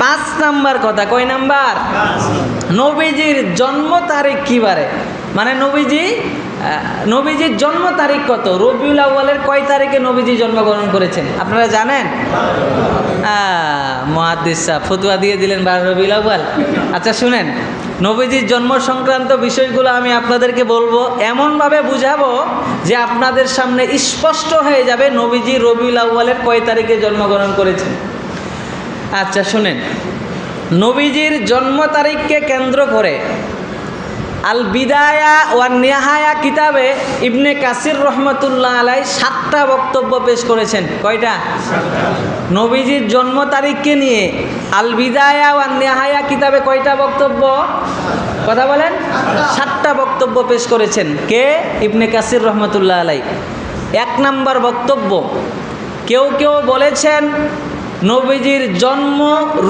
5 নাম্বার কথা। কয় নাম্বার? নবীজির জন্ম তারিখ কী বারে? মানে নবীজির জন্ম তারিখ কত? রবিউল আউয়ালের কয় তারিখে নবীজি জন্মগ্রহণ করেছেন আপনারা জানেন? মুহাদ্দিস সাহেব ফতোয়া দিয়ে দিলেন 12 রবিউল আউয়াল। আচ্ছা শুনেন, নবীজির জন্ম সংক্রান্ত বিষয়গুলো আমি আপনাদেরকে বলবো, এমনভাবে বুঝাবো যে আপনাদের সামনে স্পষ্ট হয়ে যাবে নবীজি রবিউল আউয়ালের কয় তারিখে জন্মগ্রহণ করেছেন। আচ্ছা শুনেন, নবীজির জন্ম তারিখকে কেন্দ্র করে আল বিদায়া ওয়ান নিহায়া কিতাবে ইবনে কাসির রহমতুল্লাহ আলাই 7টা বক্তব্য পেশ করেছেন। কয়টা? নবীজির জন্ম তারিখকে নিয়ে আল বিদায়া ওয়ান নিহায়া কিতাবে কয়টা বক্তব্য? কথা বলেন। 7টা বক্তব্য পেশ করেছেন। কে? ইবনে কাসির রহমতুল্লাহ আলাই। 1 নাম্বার বক্তব্য, কেউ কেউ বলেছেন নবীজির জন্ম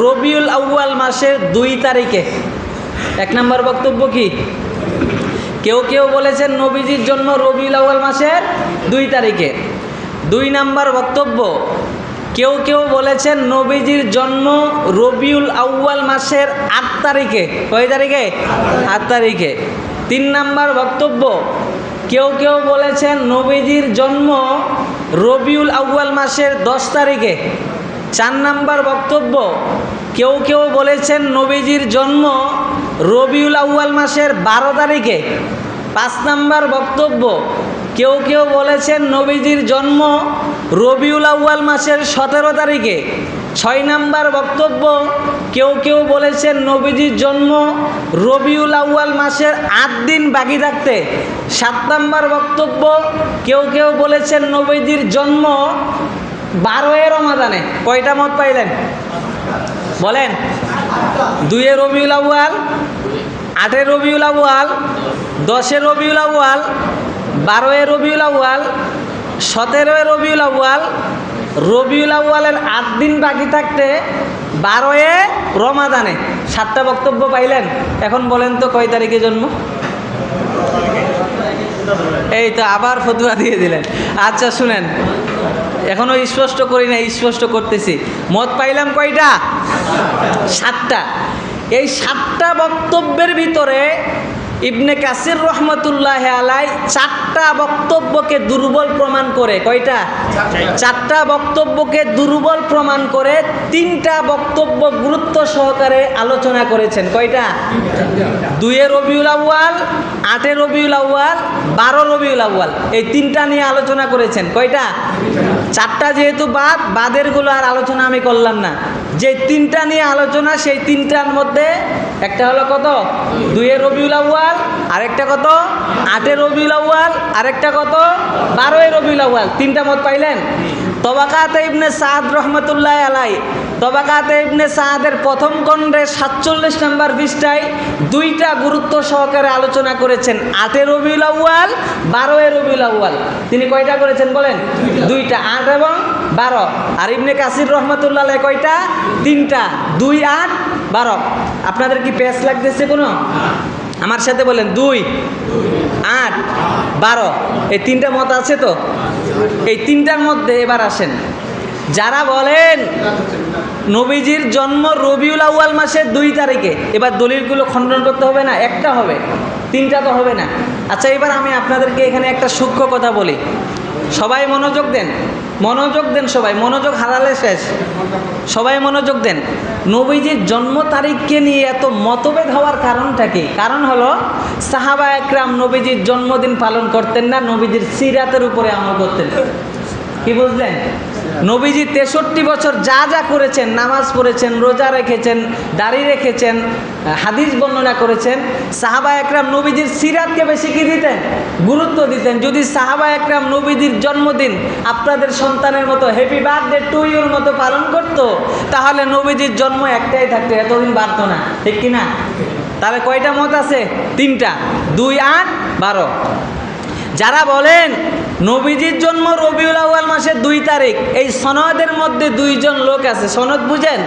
রবিউল আউয়াল মাসের 2 তারিখে। 1 নাম্বার বক্তব্য কি? কেউ কেউ বলেছেন নবীজির জন্ম রবিউল আউয়াল মাসের 2 তারিখে। 2 নাম্বার বক্তব্য, কেউ কেউ বলেছেন নবীজির জন্ম রবিউল আউয়াল মাসের 8 তারিখে। কয় তারিখে? 8 তারিখে। 3 নাম্বার বক্তব্য, কেউ কেউ বলেছেন নবীজির জন্ম রবিউল আউয়াল মাসের 10 তারিখে। 4 নাম্বার বক্তব্য, কেউ কেউ বলেছেন নবীজির জন্ম রবিউল আউয়াল মাসের 12 তারিখে। 5 নাম্বার বক্তব্য, কেউ কেউ বলেছেন নবীজির জন্ম রবিউল আউয়াল মাসের 17 তারিখে। 6 নাম্বার বক্তব্য, কেউ কেউ বলেছেন নবীজির জন্ম রবিউল আউয়াল মাসের 8 দিন বাকি থাকতে। 7 নাম্বার বক্তব্য, কেউ কেউ বলেছেন নবীজির জন্ম 12 রমাদানে। কয়টা মত পাইলেন বলেন? 2 রবিউল আউয়াল, 8 রবিউল আউয়াল, 10 রবিউল আউয়াল, 12 রবিউল আউয়াল, 17 রবিউল আউয়াল, রবিউল আউয়ালের 8 দিন বাকি থাকতে 12 রমাদানে। 7টা বক্তব্য পাইলেন। এখন বলেন তো কয় তারিখে জন্ম? এই তো আবার ফতোয়া দিয়ে দিলেন। আচ্ছা শুনেন, এখনো স্পষ্ট করি না, স্পষ্ট করতেছি। মত পাইলাম কয়টা? 7টা। এই 7টা বক্তব্যের ভিতরে ইবনে কাসির রহমতুল্লাহ আলাই 4টা বক্তব্যকে দুর্বল প্রমাণ করে। কয়টা? 4টা বক্তব্যকে দুর্বল প্রমাণ করে 3টা বক্তব্য গুরুত্ব সহকারে আলোচনা করেছেন। কয়টা? 2 রবিউল আউয়াল, 8 রবিউল আউয়াল, 12 রবিউল আউয়াল, এই 3টা নিয়ে আলোচনা করেছেন। কয়টা? 4টা যেহেতু বাদেরগুলো আর আলোচনা আমি করলাম না। যে 3টা নিয়ে আলোচনা, সেই 3টার মধ্যে একটা হলো কত? 2 রবিউল আউয়াল, আরেকটা কত? 8 রবিউল আউয়াল, আরেকটা কত? 12 রবিউল আউয়াল। 3টা মত পাইলেন। তবাকাতে ইবনে সাদ রহমতুল্লাহ আলাই, তবাকাতে ইবনে সাদের প্রথম খণ্ডে 47 নম্বর পৃষ্ঠায় 2টা গুরুত্ব সহকারে আলোচনা করেছেন। 8 রবিউল আউয়াল, 12 রবিউল আউয়াল। তিনি কয়টা করেছেন বলেন? 2টা, 8 এবং 12। আর ইবনে কাসির রহমতুল্লাহ আলাই কয়টা? 3টা, 2, 8, 12। আপনাদের কি পেস লাগতেছে কোনো? আমার সাথে বলেন, 2, 8, 12। এই 3টা মত আছে তো? এই 3টার মধ্যে এবার আসেন, যারা বলেন নবীজির জন্ম রবিউল আউয়াল মাসের 2 তারিখে, এবার দলিলগুলো খণ্ডন করতে হবে না? একটা হবে, 3টা তো হবে না। আচ্ছা এবার আমি আপনাদেরকে এখানে একটা সূক্ষ্ম কথা বলি, সবাই মনোযোগ দেন, মনোযোগ দেন, সবাই মনোযোগ হারালে শেষ। সবাই মনোযোগ দেন। নবীজির জন্ম তারিখকে নিয়ে এত মতভেদ হওয়ার কারণটা কি? কারণ হলো সাহাবা একরাম নবীজির জন্মদিন পালন করতেন না, নবীজির সিরাতের উপরে আমল করতেন। কি বুঝলেন? নবীজি 63 বছর যা যা করেছেন, নামাজ পড়েছেন, রোজা রেখেছেন, দাড়ি রেখেছেন, হাদিস বর্ণনা করেছেন, সাহাবা একরাম নবীজির সিরাতকে বেশি কি দিতেন? গুরুত্ব দিতেন। যদি সাহাবা একরাম নবীজির জন্মদিন আপনাদের সন্তানের মতো হ্যাপি বার্থডে টু ইউর মতো পালন করত, তাহলে নবীজির জন্ম একটাই থাকতো, এতদিন বাড়তো না, ঠিক কিনা? তাহলে কয়টা মত আছে? 3টা, 2, 8, 12। যারা বলেন নবীজির জন্ম রবিউল আউয়াল মাসের 2 তারিখ, এই সনদের মধ্যে 2 জন লোক আছে। সনদ বুঝেন?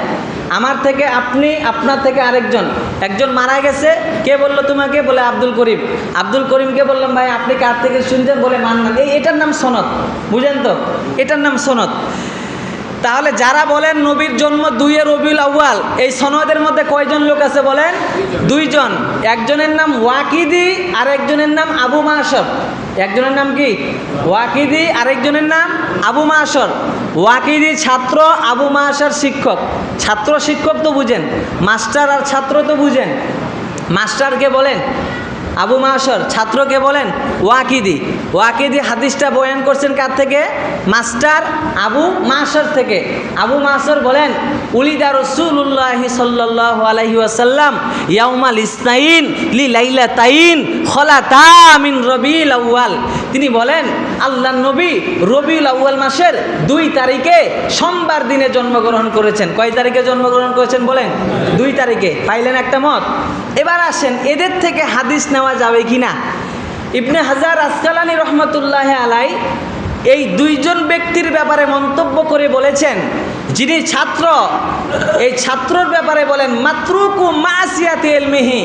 আমার থেকে আপনি, আপনার থেকে আরেকজন। একজন মারা গেছে, কে বললো তোমাকে? বলে আব্দুল করিম। আব্দুল করিমকে বললাম ভাই আপনি কার থেকে শুনছেন? বলে মান্নান। এটার নাম সনদ, বুঝেন তো, এটার নাম সনদ। তাহলে যারা বলেন নবীর জন্ম 2 রবিউল আউয়াল, এই সনদের মধ্যে কয়জন লোক আছে বলেন? 2 জন। একজনের নাম ওয়াকিদি আর একজনের নাম আবু মাশর। একজনের নাম কি? ওয়াকিদি, আরেকজনের নাম আবু মাশর। ওয়াকিদি ছাত্র, আবু মাশর শিক্ষক। ছাত্র শিক্ষক তো বুঝেন, মাস্টার আর ছাত্র তো বুঝেন। মাস্টারকে বলেন আবু মাশর, ছাত্রকে বলেন ওয়াকিদি। ওয়াকিদি হাদিসটা বয়ান করছেন কার থেকে? মাস্টার আবু মাশর থেকে। আবু মাশর বলেন উলিদা রাসূলুল্লাহ সাল্লাল্লাহু আলাইহি ওয়াসাল্লাম ইয়াউমাল ইসনাইন লি লাইলাতাইন খলাতা মিন রবিউল আউয়াল। তিনি বলেন আল্লাহর নবী রবিউল আউয়াল মাসের 2 তারিখে সোমবার দিনে জন্মগ্রহণ করেছেন। কয় তারিখে জন্মগ্রহণ করেছেন বলেন? 2 তারিখে। পাইলেন একটা মত। এবার আসেন এদের থেকে হাদিস নেওয়া যাবে কি না। ইবনে হাজার আসকালানী রহমতুল্লাহ আলাই এই 2 জন ব্যক্তির ব্যাপারে মন্তব্য করে বলেছেন, যিনি ছাত্র, এই ছাত্রর ব্যাপারে বলেন মাতরুকু মাসিয়াতি ইলমিহি,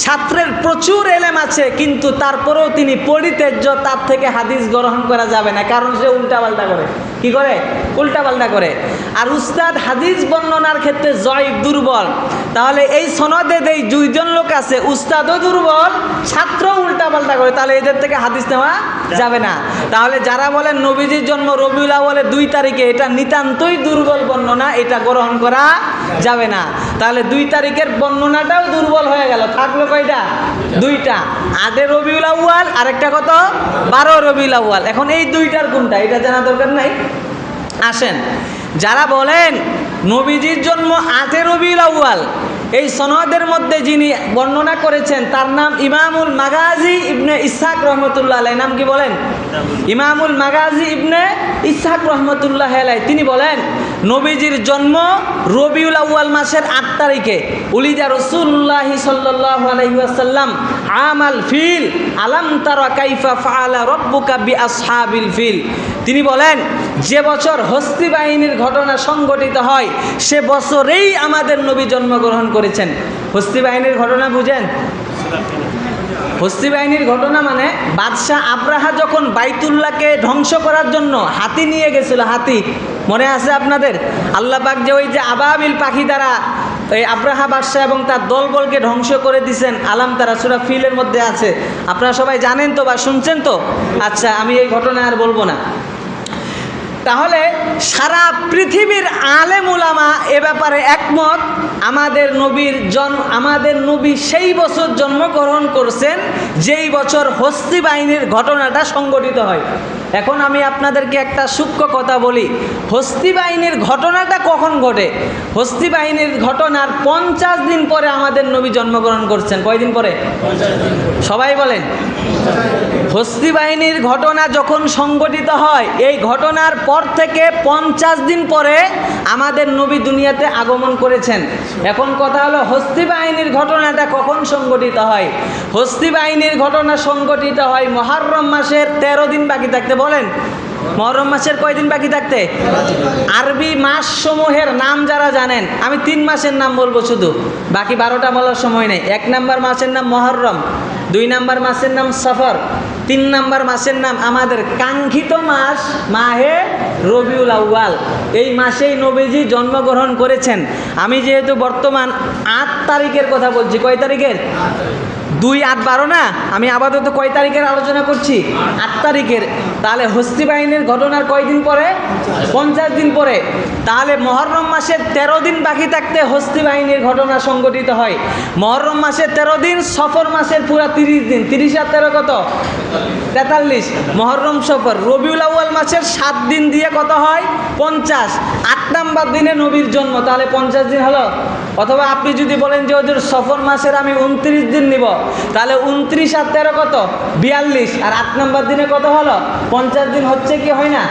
ছাত্রের প্রচুর এলেম আছে কিন্তু তারপরেও তিনি পরিত্যাজ্য, তার থেকে হাদিস গ্রহণ করা যাবে না, কারণ সে উল্টাপাল্টা করে। কি করে? উল্টাপাল্টা করে। আর উস্তাদ হাদিস বর্ণনার ক্ষেত্রে জয়ীফ, দুর্বল। তাহলে এই সনদে এই 2 জন লোক আছে, উস্তাদও দুর্বল, ছাত্র উল্টাপাল্টা করে, তাহলে এদের থেকে হাদিস নেওয়া যাবে না। তাহলে যারা বলেন নবীজির জন্ম রবিউল আউয়ালের 2 তারিখে, এটা নিতান্তই দুর্বল বর্ণনা, এটা গ্রহণ করা যাবে না। তাহলে 2 তারিখের বর্ণনাটাও দুর্বল হয়ে গেল, থাকলো কয়টা? 2টা। 8 রবিউল আউয়াল, আরেকটা কত? 12 রবিউল আউয়াল। এখন এই 2টার কোনটা, এটা জানা দরকার নাই। আসেন, যারা বলেন নবীজির জন্ম 8 রবিউল আউয়াল, এই সনদের মধ্যে যিনি বর্ণনা করেছেন তার নাম ইমামুল মাগাজি ইবনে ইসহাক রহমতুল্লাহ আলাইহি। নাম কি বলেন? ইমামুল মাগাজি ইবনে ইসহাক রহমতুল্লাহ আলাইহি। তিনি বলেন নবীজির জন্ম রবিউল আউয়াল মাসের 8 তারিখে। উলিদা রাসূলুল্লাহ সাল্লাল্লাহু আলাইহি ওয়াসাল্লাম আমাল ফিল আলাম তারা কাইফা ফাআলা রাব্বুকা বিআসহাবিল ফিল। তিনি বলেন যে বছর হস্তি বাহিনীর ঘটনা সংঘটিত হয় সে বছরেই আমাদের নবী জন্মগ্রহণ করেছেন। হস্তি বাহিনীর ঘটনা বুঝেন? হস্তি বাহিনীর ঘটনা মানে বাদশাহ আব্রাহা যখন বাইতুল্লাহকে ধ্বংস করার জন্য হাতি নিয়ে গেছিল, হাতি মনে আছে আপনাদের? আল্লাহ পাক যে ওই যে আবাবিল পাখি দ্বারা এই আব্রাহা বাদশাহ এবং তার দলবলকে ধ্বংস করে দিয়েছেন, আলাম তারা সূরা ফিলের মধ্যে আছে। আপনারা সবাই জানেন তো বা শুনছেন তো? আচ্ছা, আমি এই ঘটনা আর বলবো না। তাহলে সারা পৃথিবীর আলেম উলামা এ ব্যাপারে একমত, আমাদের নবী সেই বছর জন্মগ্রহণ করছেন যেই বছর হস্তি বাহিনীর ঘটনাটা সংঘটিত হয়। এখন আমি আপনাদেরকে একটা সূক্ষ্ম কথা বলি, হস্তি বাহিনীর ঘটনাটা কখন ঘটে? হস্তি বাহিনীর ঘটনার 50 দিন পরে আমাদের নবী জন্মগ্রহণ করছেন। কয়দিন পরে? সবাই বলেন। হস্তি বাহিনীর ঘটনা যখন সংঘটিত হয়, এই ঘটনার পর থেকে 50 দিন পরে আমাদের নবী দুনিয়াতে আগমন করেছেন। এখন কথা হলো হস্তি বাহিনীর ঘটনাটা কখন সংঘটিত হয়? হস্তি বাহিনীর ঘটনা সংঘটিত হয় মুহররম মাসের 13 দিন বাকি থাকতে। বলেন মুহররম মাসের কয়দিন বাকি থাকতে? আরবি মাস সমূহের নাম যারা জানেন, আমি 3 মাসের নাম বলবো শুধু, বাকি 12টা বলার সময় নেই। 1 নম্বর মাসের নাম মুহররম, 2 নম্বর মাসের নাম সফর, 3 নম্বর মাসের নাম আমাদের কাঙ্ক্ষিত মাস মাহে রবিউল আউয়াল। এই মাসেই নবীজি জন্মগ্রহণ করেছেন। আমি যেহেতু বর্তমান 8 তারিখের কথা বলছি, কয় তারিখের? 2, 8, 12 না, আমি আপাতত কয় তারিখের আলোচনা করছি? 8 তারিখের। তাহলে হস্তি বাহিনীর ঘটনার কয়দিন পরে? 50 দিন পরে। তাহলে মুহররম মাসের 13 দিন বাকি থাকতে হস্তি বাহিনীর ঘটনা সংঘটিত হয়। মুহররম মাসের 13 দিন, সফর মাসের পুরা 30 দিন। 30 আর 13 কত? 43। মুহররম, সফর, রবিউল আউয়াল মাসের 7 দিন দিয়ে কত হয়? 50। 8 নম্বর দিনে নবীর জন্ম, তাহলে 50 দিন হলো। অথবা আপনি যদি বলেন যে ওদের সফর মাসের আমি 29 দিন নিব, তাহলে 29 আর 13 কত? 42। আর 8 নম্বর দিনে কত হলো? 50 দিন হচ্ছে কি হয় না?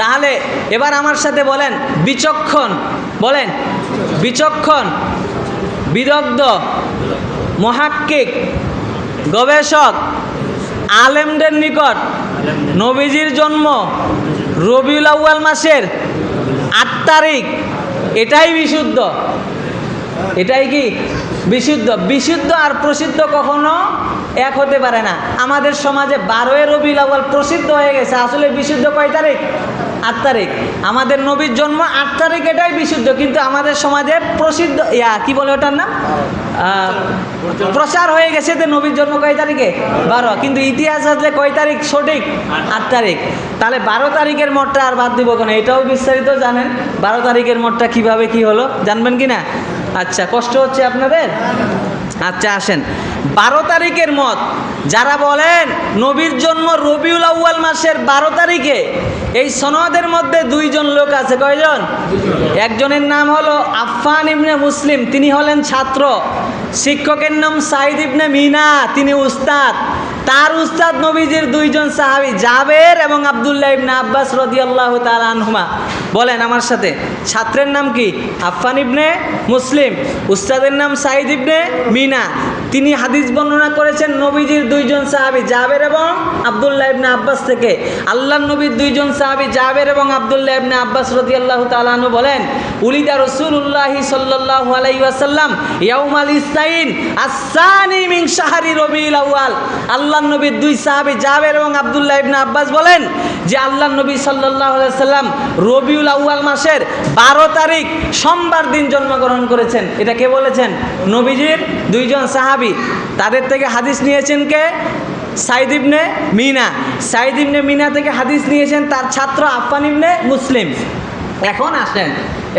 তাহলে এবার আমার সাথে বলেন বিচক্ষণ, বলেন বিচক্ষণ, বিদগ্ধ, মুহাক্কিক, গবেষক, আলেমদের নিকট নবীজির জন্ম রবিউল আউয়াল মাসের 8 তারিখ, এটাই বিশুদ্ধ। এটাই কি? বিশুদ্ধ। বিশুদ্ধ আর প্রসিদ্ধ কখনো এক হতে পারে না। আমাদের সমাজে 12 রবিউল আউয়াল প্রসিদ্ধ হয়ে গেছে, আসলে বিশুদ্ধ কয় তারিখ? 8 তারিখ। আমাদের নবীর জন্ম 8 তারিখ, এটাই বিশুদ্ধ, কিন্তু আমাদের সমাজে প্রসিদ্ধ কি বলে ওটার নাম, প্রচার হয়ে গেছে যে নবীর জন্ম কয় তারিখে? 12, কিন্তু ইতিহাস আসলে কয় তারিখ সঠিক? 8 তারিখ। তাহলে 12 তারিখের মতটা আর বাদ দিব কেন? এটাও বিস্তারিত জানেন, 12 তারিখের মতটা কিভাবে কি হলো জানবেন কি না? আচ্ছা, কষ্ট হচ্ছে আপনাদের? আচ্ছা আসেন, 12 তারিখের মত যারা বলেন নবীর জন্ম রবিউল আউয়াল মাসের 12 তারিখে, এই সনদের মধ্যে 2 জন লোক আছে। কয়জন? একজনের নাম হলো আফফান ইবনে মুসলিম, তিনি হলেন ছাত্র। শিক্ষকের নাম সাইদ ইবনে মিনা, তিনি উস্তাদ। তার উস্তাদ নবীজির 2 জন সাহাবী জাবের এবং আব্দুল্লাহ ইবনে আব্বাস রাদিয়াল্লাহু তাআলা আনহুমা। বলেন আমার সাথে, ছাত্রের নাম কি? আফফান ইবনে মুসলিম, উস্তাদের নাম সাইদ ইবনে মিনা। তিনি হাদিস বর্ণনা করেছেন নবীজির 2 জন সাহাবী জাবের এবং আব্দুল্লাহ ইবনে আব্বাস থেকে। আল্লাহর নবীর 2 জন সাহাবী জাবের এবং আব্দুল্লাহ ইবনে আব্বাস রাদিয়াল্লাহু তাআলা আনহু বলেন, উলিদা রাসূলুল্লাহি সাল্লাল্লাহু আলাইহি ওয়াসাল্লাম ইয়াউমাল ইসনাইন আস-সানি মিন শাহরি রবিউল আউয়াল। আল্লাহর নবীর 2 সাহাবী জাবের এবং আব্দুল্লাহ ইবনে আব্বাস বলেন যে আল্লাহর নবী সাল্লাল্লাহু আলাইহি ওয়াসাল্লাম রবিউল আউয়াল মাসের 12 তারিখ সোমবার দিন জন্মগ্রহণ করেছেন। এটা কে বলেছেন? নবীজির 2 জন সাহাবী। তাদের থেকে হাদিস নিয়েছেন কে? সাইদ ইবনে মিনা। সাইদ ইবনে মিনা থেকে হাদিস নিয়েছেন তার ছাত্র আফফান ইবনে মুসলিম। এখন আসেন,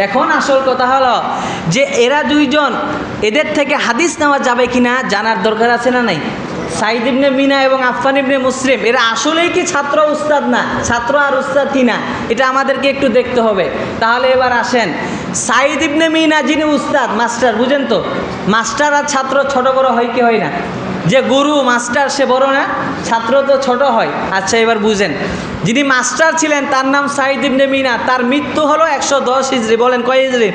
এখন আসল কথা হলো যে এরা 2 জন, এদের থেকে হাদিস নেওয়া যাবে কিনা জানার দরকার আছে না নাই? সাইদ ইবনে মিনা এবং আফফান ইবনে মুসলিম এরা আসলেই কি ছাত্র উস্তাদ না? ছাত্র আর উস্তাদ কিনা এটা আমাদেরকে একটু দেখতে হবে। তাহলে এবার আসেন, সাইদ ইবনে মিনা যিনি উস্তাদ, মাস্টার, বুঝেন তো, মাস্টার আর ছাত্র ছোট বড় হয় কি হয় না? যে গুরু মাস্টার সে বড় না, ছাত্র তো ছোট হয়। আচ্ছা এবার বুঝেন, যিনি মাস্টার ছিলেন তার নাম সাইদ ইবনে মিনা, তার মৃত্যু হলো 110 হিজরি। বলেন কয় হিজরি?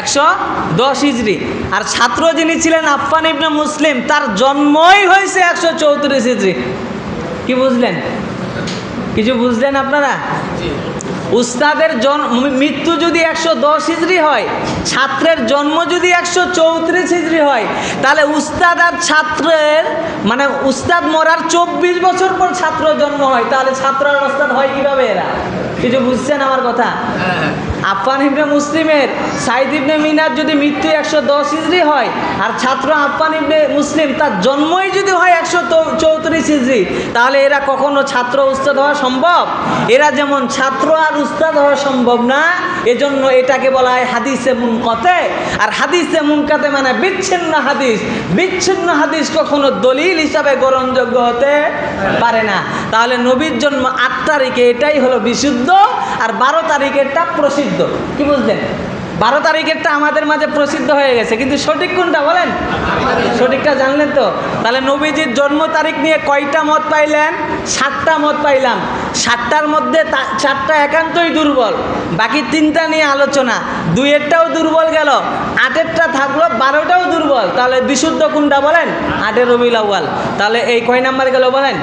110 হিজরি। আর ছাত্র যিনি ছিলেন আফফান ইবনে মুসলিম, তার জন্মই হয়েছে 134 হিজরি। কি বুঝলেন? কিছু বুঝলেন আপনারা? উস্তাদের মৃত্যু যদি 110 হিজরি হয়, ছাত্রের জন্ম যদি 134 হিজরি হয়, তাহলে উস্তাদ আর ছাত্রের মানে উস্তাদ মরার 24 বছর পর ছাত্র জন্ম হয়, তাহলে ছাত্র আর উস্তাদ হয় কিভাবে? এরা কিছু বুঝছেন আমার কথা? আফফান ইবনে মুসলিমের সাইদ ইবনে মিনার যদি মৃত্যু 110 হিজরি হয়, আর ছাত্র আফফান ইবনে মুসলিম তার জন্মই যদি হয় 134 হিজরি, তাহলে এরা কখনো ছাত্র উস্তাদ হওয়া সম্ভব? এরা যেমন ছাত্র আর উস্তাদ হওয়া সম্ভব না, এজন্য এটাকে বলা হয় হাদিসে মুনকাতে। আর হাদিসে মুনকাতে মানে বিচ্ছিন্ন হাদিস। বিচ্ছিন্ন হাদিস কখনো দলিল হিসাবে গ্রহণযোগ্য হতে পারে না। তাহলে নবীর জন্ম 8 তারিখে, এটাই হলো বিশুদ্ধ, আর 12 তারিখেরটা প্রসিদ্ধ। কি বুঝলেন? 12 তারিখেরটা আমাদের মাঝে প্রসিদ্ধ হয়ে গেছে, কিন্তু সঠিক কোনটা বলেন? সঠিকটা জানলেন তো? তাহলে নবীজির জন্ম তারিখ নিয়ে কয়টা মত পাইলেন? 7টা মত পাইলাম। 7টার মধ্যে 4টা একান্তই দুর্বল, বাকি 3টা নিয়ে আলোচনা। 2এরটাও দুর্বল গেল, 8এরটা থাকলো, 12টাও দুর্বল। তাহলে বিশুদ্ধ কোনটা বলেন? 8 রবিউল আউয়াল। তাহলে এই কয় নাম্বার গেল বলেন?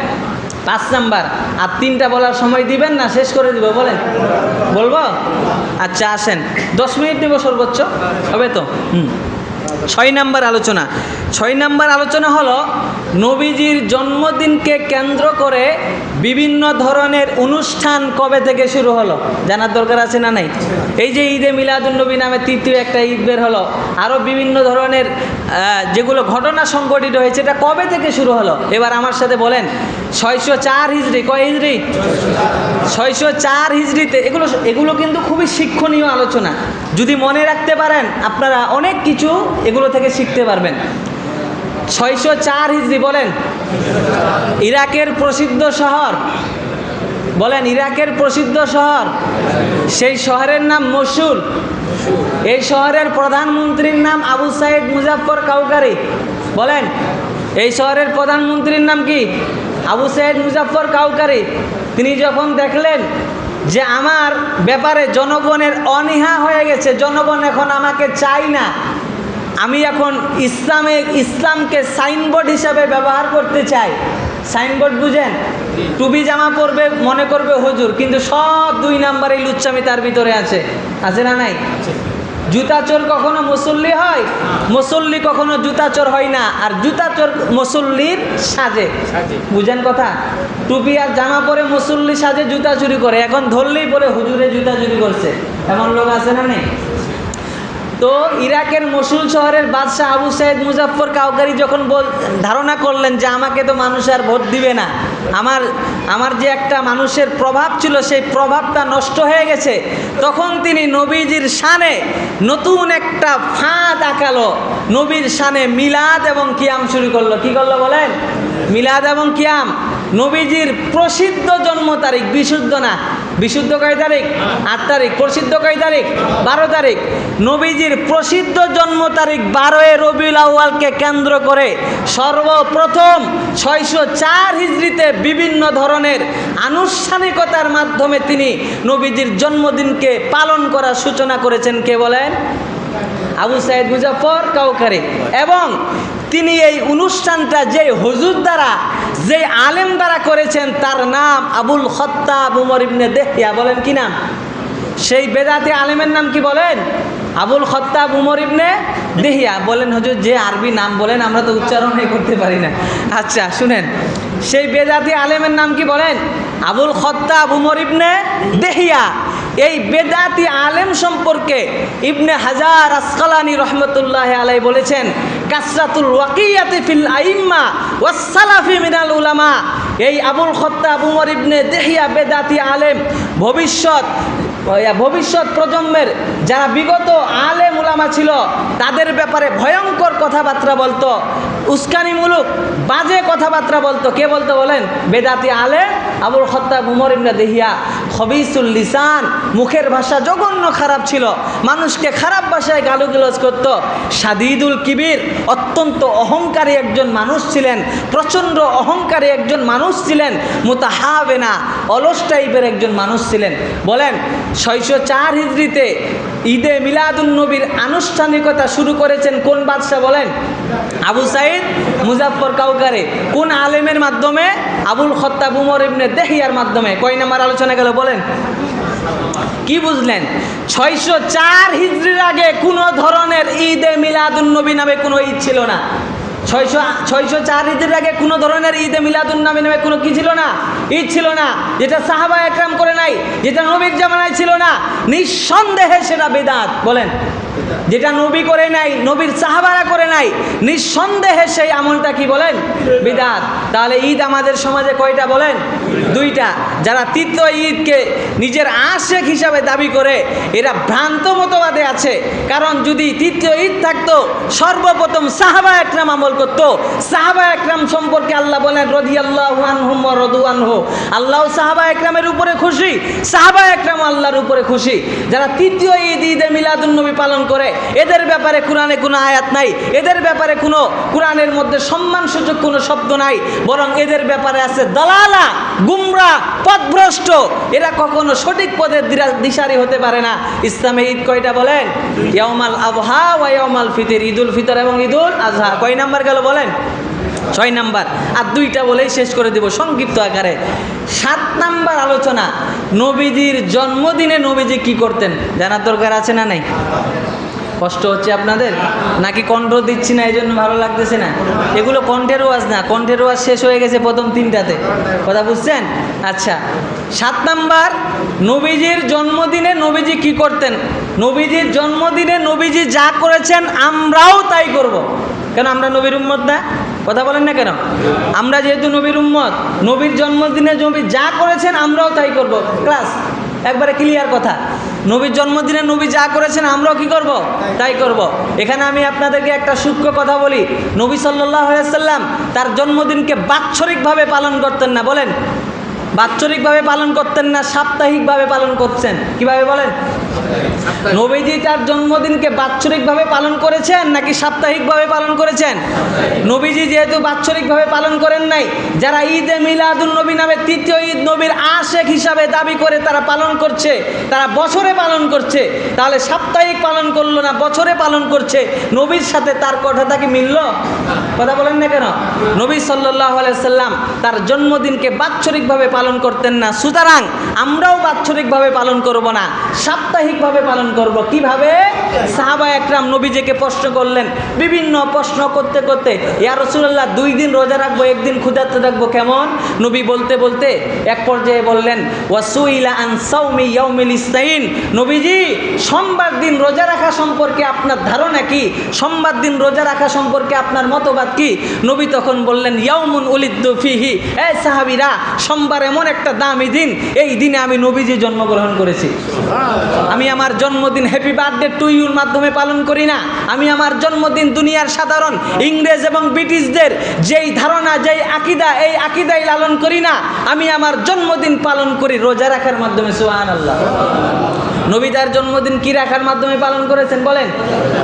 5 নাম্বার। আর 3টা বলার সময় দিবেন না শেষ করে দিব? বলেন, বলবো? আচ্ছা আসেন, 10 মিনিট দেব সর্বোচ্চ, হবে তো? 6 নাম্বার আলোচনা। 6 নাম্বার আলোচনা হলো নবীজির জন্মদিনকে কেন্দ্র করে বিভিন্ন ধরনের অনুষ্ঠান কবে থেকে শুরু হলো জানার দরকার আছে না নাই? এই যে ঈদে মিলাদুন্নবী নামে 3য় একটা ঈদ বের হলো, আরও বিভিন্ন ধরনের যেগুলো ঘটনা সংঘটিত হয়েছে, এটা কবে থেকে শুরু হলো? এবার আমার সাথে বলেন। 604 হিজরি। কয় হিজরি? 604 হিজরিতে। এগুলো কিন্তু খুবই শিক্ষণীয় আলোচনা। যদি মনে রাখতে পারেন আপনারা অনেক কিছু এগুলো থেকে শিখতে পারবেন। 604 হিজরি। বলেন ইরাকের প্রসিদ্ধ শহর, বলেন ইরাকের প্রসিদ্ধ শহর, সেই শহরের নাম মসুল। এই শহরের প্রধানমন্ত্রীর নাম আবু সাইদ মুজাফফর কাউকারি। বলেন এই শহরের প্রধানমন্ত্রীর নাম কি? আবু সাইদ মুজাফফর কাউকারি। তিনি যখন দেখলেন যে আমার ব্যাপারে জনগণের অনীহা হয়ে গেছে, জনগণ এখন আমাকে চাই না, আমি এখন ইসলামকে সাইনবোর্ড হিসাবে ব্যবহার করতে চাই। সাইনবোর্ড বুঝেন? টুপি জামা পরবে, মনে করবে হুজুর, কিন্তু সব 2 নাম্বারের লুচ্চামি তার ভিতরে আছে। আছে না নাই? জুতাচোর কখনো মুসল্লি হয়, মুসল্লি কখনো জুতাচোর হয় না। আর জুতাচোর মুসল্লির সাজে, বুঝেন কথা? টুপি আর জামা পরে মুসল্লি সাজে জুতা চুরি করে, এখন ধরলেই পরে হুজুরে জুতা চুরি করছে, এমন লোক আছে না নেই? তো ইরাকের মসুল শহরের বাদশাহ আবু সাইদ মুজাফফর কাউকারি যখন ধারণা করলেন যে আমাকে তো মানুষ আর ভোট দিবে না, আমার যে একটা মানুষের প্রভাব ছিল সেই প্রভাবটা নষ্ট হয়ে গেছে, তখন তিনি নবীজির শানে নতুন একটা ফাঁদ আঁকালো, নবীর শানে মিলাদ এবং কিয়াম শুরু করলো। কি করলো বলেন? মিলাদ এবং কিয়াম। নবীজির প্রসিদ্ধ জন্ম তারিখ, বিশুদ্ধ না, বিশুদ্ধ কয় তারিখ? 8 তারিখ। প্রসিদ্ধ কয় তারিখ? 12 তারিখ। নবীজির প্রসিদ্ধ জন্ম তারিখ 12 রবিউল আউয়ালকে কেন্দ্র করে সর্বপ্রথম 604 হিজরিতে বিভিন্ন ধরনের আনুষ্ঠানিকতার মাধ্যমে তিনি নবীজির জন্মদিনকে পালন করার সূচনা করেছেন। কে বলেন? আবু সাইদ মুজাফফর কাউকারি। এবং তিনি এই অনুষ্ঠানটা যে হুজুর দ্বারা, যে আলেম দ্বারা করেছেন তার নাম আবুল খত্তাব উমর ইবনে দেহিয়া। বলেন কি নাম? সেই বেদাতি আলেমের নাম কি বলেন? আবুল খত্তাব উমর ইবনে দেহিয়া। বলেন হুজুর যে আরবি নাম বলেন আমরা তো উচ্চারণই করতে পারি না। আচ্ছা শুনেন, সেই বেদাতি আলেমের নাম কি বলেন? আবুল খত্তাব উমর ইবনে দেহিয়া। এই বেদাতি আলেম সম্পর্কে ইবনে হাজার আসকালানি রহমতুল্লাহ আলাই বলেছেন, কাসরাতুল ওয়াকিয়াতি ফিল আইম্মা ওয়াস সালাফি মিনাল উলামা। এই আবুল খত্তাব উমর ইবনে দেহিয়া বেদাতি আলেম ভবিষ্যৎ প্রজন্মের যারা বিগত আলেম উলামা ছিল তাদের ব্যাপারে ভয়ঙ্কর কথাবার্তা বলতো, উস্কানিমূলক বাজে কথাবার্তা বলতো। কে বলতো বলেন? বেদাতি আলেম আবুল খত্তাব উমর ইবনে দেহিয়া। খবিসুল লিসান, মুখের ভাষা জঘন্য খারাপ ছিল, মানুষকে খারাপ ভাষায় গালুগালাজ করত। শাদীদুল কিবির, অত্যন্ত অহংকারী একজন মানুষ ছিলেন, প্রচণ্ড অহংকারী একজন মানুষ ছিলেন। মুতাহাবেনা, অলস টাইপের একজন মানুষ ছিলেন। বলেন 604 হিজরিতে ঈদে মিলাদুন নবীর আনুষ্ঠানিকতা শুরু করেছেন কোন বাদশাহ বলেন? আবু সাইদ মুজাফফর কাউকারি। কোন আলেমের মাধ্যমে? আবুল খত্তাব উমর ইবনে দেহিয়ার মাধ্যমে। কয় নাম্বার আলোচনা গেল বলেন? কি বুঝলেন? 604 হিজরির আগে কোনো ধরনের ঈদে মিলাদুন নবী নামে কোনো ঈদ ছিল না। 604 ঈদের আগে কোনো ধরনের ঈদে মিলাদুন নবী নামে কোনো কি ছিল না? ঈদ ছিল না। যেটা সাহাবা একরাম করে নাই, যেটা নবীর জামানায় ছিল না, নিঃসন্দেহে সেটা বিদআত। বলেন, যেটা নবী করে নাই, নবীর সাহাবারা করে নাই, নিঃসন্দেহে সেই আমলটা কি বলেন? বিদআত। তাহলে ঈদ আমাদের সমাজে কয়টা বলেন? 2টা। যারা তৃতীয় ঈদকে নিজের আশেক হিসাবে দাবি করে এরা ভ্রান্ত মতবাদে আছে। কারণ যদি তৃতীয় ঈদ থাকতো সর্বপ্রথম সাহাবা একরাম আমল করতো। সাহাবা একরাম সম্পর্কে আল্লাহ বলেন রাদিয়াল্লাহু আনহুম ওয়া রাদু আনহু। আল্লাহ সাহাবা একরামের উপরে খুশি, সাহাবা একরাম আল্লাহর উপরে খুশি। যারা তৃতীয় ঈদ ঈদে মিলাদুন নবী পালন করে এদের ব্যাপারে কোরআনে কোনো আয়াত নাই, এদের ব্যাপারে কোনো কোরআনের মধ্যে সম্মানসূচক কোনো শব্দ নাই, বরং এদের ব্যাপারে আছে দালালা, গুমরা, পথভ্রষ্ট। এরা কখনো সঠিক পথের দিশারি হতে পারে না। ইসলামে ঈদ কয়টা বলেন? ইয়াউমাল আযহা ওয়া ইয়াউমাল ফিতর, ঈদুল ফিতর এবং ঈদুল আযহা। কয় নাম্বার গেল বলেন? 6 নাম্বার। আর 2টা বলেই শেষ করে দেব সংক্ষিপ্ত আকারে। 7 নাম্বার আলোচনা, নবীজির জন্মদিনে নবীজি কি করতেন জানার দরকার আছে না নাই? কষ্ট হচ্ছে আপনাদের নাকি কণ্ঠ দিচ্ছি না এই জন্য ভালো লাগতেছে না? এগুলো কণ্ঠের ওয়াজ না, কণ্ঠের ওয়াজ শেষ হয়ে গেছে প্রথম 3টাতে, কথা বুঝছেন? আচ্ছা 7 নাম্বার, নবীজির জন্মদিনে নবীজি কি করতেন? নবীজির জন্মদিনে নবীজি যা করেছেন আমরাও তাই করব। কেন? আমরা নবীর উম্মত না? কথা বলেন না কেন? আমরা যেহেতু নবীর উম্মত, নবীর জন্মদিনে নবী যা করেছেন আমরাও তাই করব। ক্লাস একবারে ক্লিয়ার কথা। নবীর জন্মদিনে নবী যা করেছেন আমরাও কি করব? তাই করব। এখানে আমি আপনাদেরকে একটা সূক্ষ্ম কথা বলি, নবী সাল্লাল্লাহু আলাইহি সাল্লাম তার জন্মদিনকে বাৎসরিকভাবে পালন করতেন না। বলেন, বাৎসরিকভাবে পালন করতেন না, সাপ্তাহিকভাবে পালন করছেন। কিভাবে বলেন? নবীজি তার জন্মদিনকে বাৎসরিকভাবে পালন করেছেন নাকি সাপ্তাহিকভাবে পালন করেছেন? নবীজি যেহেতু বাৎসরিকভাবে পালন করেন নাই, যারা ঈদে মিলাদুন নবী নামে তৃতীয় ঈদ নবীর আশেক হিসাবে দাবি করে তারা পালন করছে, তারা বছরে পালন করছে, তাহলে সাপ্তাহিক পালন করলো না, বছরে পালন করছে, নবীর সাথে তার কথাটা কি মিলল? কথা বলেন না কেন? নবী সাল্লাল্লাহু আলাইহি সাল্লাম তার জন্মদিনকে বাৎসরিকভাবে পালন করতেন না, সুতরাং আমরাও বাৎসরিকভাবে পালন করব না, সাপ্তাহিকভাবে পালন করব। কিভাবে? সাহাবা একরাম নবীজিকে প্রশ্ন করলেন, বিভিন্ন প্রশ্ন করতে করতে, ইয়া রাসূলুল্লাহ 2 দিন রোজা রাখবো, একদিন ক্ষুধার্ত থাকবো, কেমন? নবী বলতে বলতে এক পর্যায়ে বললেন, ওয়াসুইলা আন সাওমি ইয়াউমিল ইসনাইন, নবীজি সোমবার দিন রোজা রাখা সম্পর্কে আপনার ধারণা কি? সোমবার দিন রোজা রাখা সম্পর্কে আপনার মতবাদ কি? নবী তখন বললেন, ইয়াউমুন উলিদ্দু ফিহি, এই সাহাবীরা, সোমবার এমন একটা দামি দিন, এই দিনে আমি নবীজি জন্মগ্রহণ করেছি। আমি আমার জন্মদিন হ্যাপি বার্থডে টু ইউর মাধ্যমে পালন করি না। আমি আমার জন্মদিন দুনিয়ার সাধারণ ইংরেজ এবং ব্রিটিশদের যেই ধারণা, যেই আকীদা, এই আকীদাই লালন করি না। আমি আমার জন্মদিন পালন করি রোজা রাখার মাধ্যমে। সুবহানাল্লাহ। নবী তার জন্মদিন কি রাখার মাধ্যমে পালন করেছেন বলেন?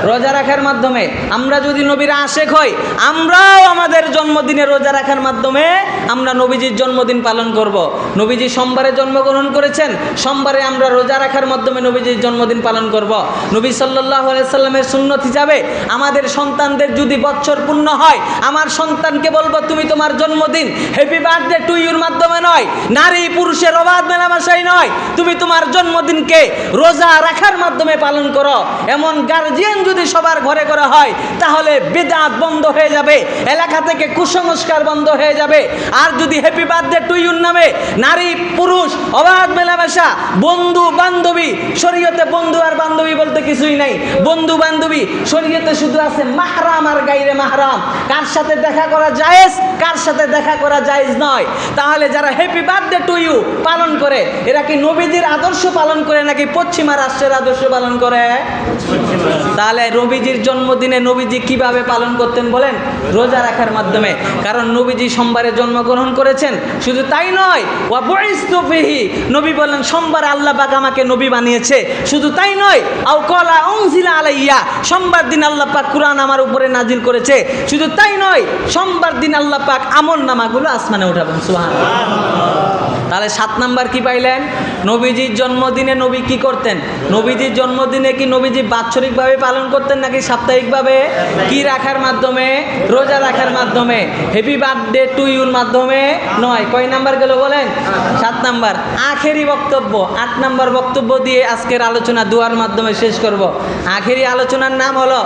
রোজা রাখার মাধ্যমে। আমরা যদি নবীর আশেক হই, আমরাও আমাদের জন্মদিনে রোজা রাখার মাধ্যমে আমরা নবীজির জন্মদিন পালন করব। নবীজি সোমবারে জন্মগ্রহণ করেছেন, সোমবারে আমরা রোজা রাখার মাধ্যমে নবীজির জন্মদিন পালন করব। নবী সাল্লাল্লাহু আলাইহি সাল্লামের সুন্নত হিসাবে আমাদের সন্তানদের যদি বছর পূর্ণ হয়, আমার সন্তানকে বলবো, তুমি তোমার জন্মদিন হ্যাপি বার্থডে টু ইউর মাধ্যমে নয়, নারী পুরুষের অবাধ মেলামেশাই নয়, তুমি তোমার জন্মদিনকে রোজা রাখার মাধ্যমে পালন করো। এমন গার্জিয়ান যদি সবার ঘরে ঘরে হয়, তাহলে বিদআত বন্ধ হয়ে যাবে, এলাকা থেকে কুসংস্কার বন্ধ হয়ে যাবে। আর যদি হ্যাপি বার্থডে টু ইউর নামে নারী পুরুষ অবাধ মেলামেশা, বন্ধু বান্ধবী, শরীয়তে বন্ধু আর বান্ধবী বলতে কিছুই নাই। বন্ধু বান্ধবী শরীয়তে শুধু আছে মাহরাম আর গায়রে মাহরাম। কার সাথে দেখা করা জায়েজ, কার সাথে দেখা করা জায়েজ নয়। তাহলে যারা হ্যাপি বার্থডে টু ইউ পালন করে, এরা কি নবীজির আদর্শ পালন করে নাকি পশ্চিমা রাষ্ট্রের আদর্শ পালন করে? তাহলে নবীজির জন্মদিনে নবীজি কিভাবে পালন করতেন বলেন? রোজা রাখার মাধ্যমে। কারণ নবীজি সোমবারে জন্মগ্রহণ করেছেন, শুধু তাই নয়, ওয়া বুইসতু ফিহি, নবী বলেন সোমবারে আল্লাহ পাক আমাকে নবী বানিয়েছে, শুধু তাই নয়, আও ক্বালা উনজিলা আলাইয়া, সোমবার দিন আল্লাহ পাক কুরআন আমার উপরে নাজিল করেছে, শুধু তাই নয়, সোমবার দিন আল্লাহ পাক আমলনামাগুলো আসমানে উঠাবেন। সুবহানাল্লাহ। তাহলে 7 নাম্বার কি পাইলেন? নবীজির জন্মদিনে নবী কি করতেন? নবীজির জন্মদিনে কি নবীজি বাৎসরিকভাবে পালন করতেন নাকি সাপ্তাহিকভাবে? কি রাখার মাধ্যমে? রোজা রাখার মাধ্যমে। হ্যাপি বার্থডে টু ইউর মাধ্যমে নয়। কয় নাম্বার গেল বলেন? 7 নাম্বার। আখেরি বক্তব্য, 8 নাম্বার বক্তব্য দিয়ে আজকের আলোচনা দুয়ার মাধ্যমে শেষ করব। আখেরি আলোচনার নাম হলো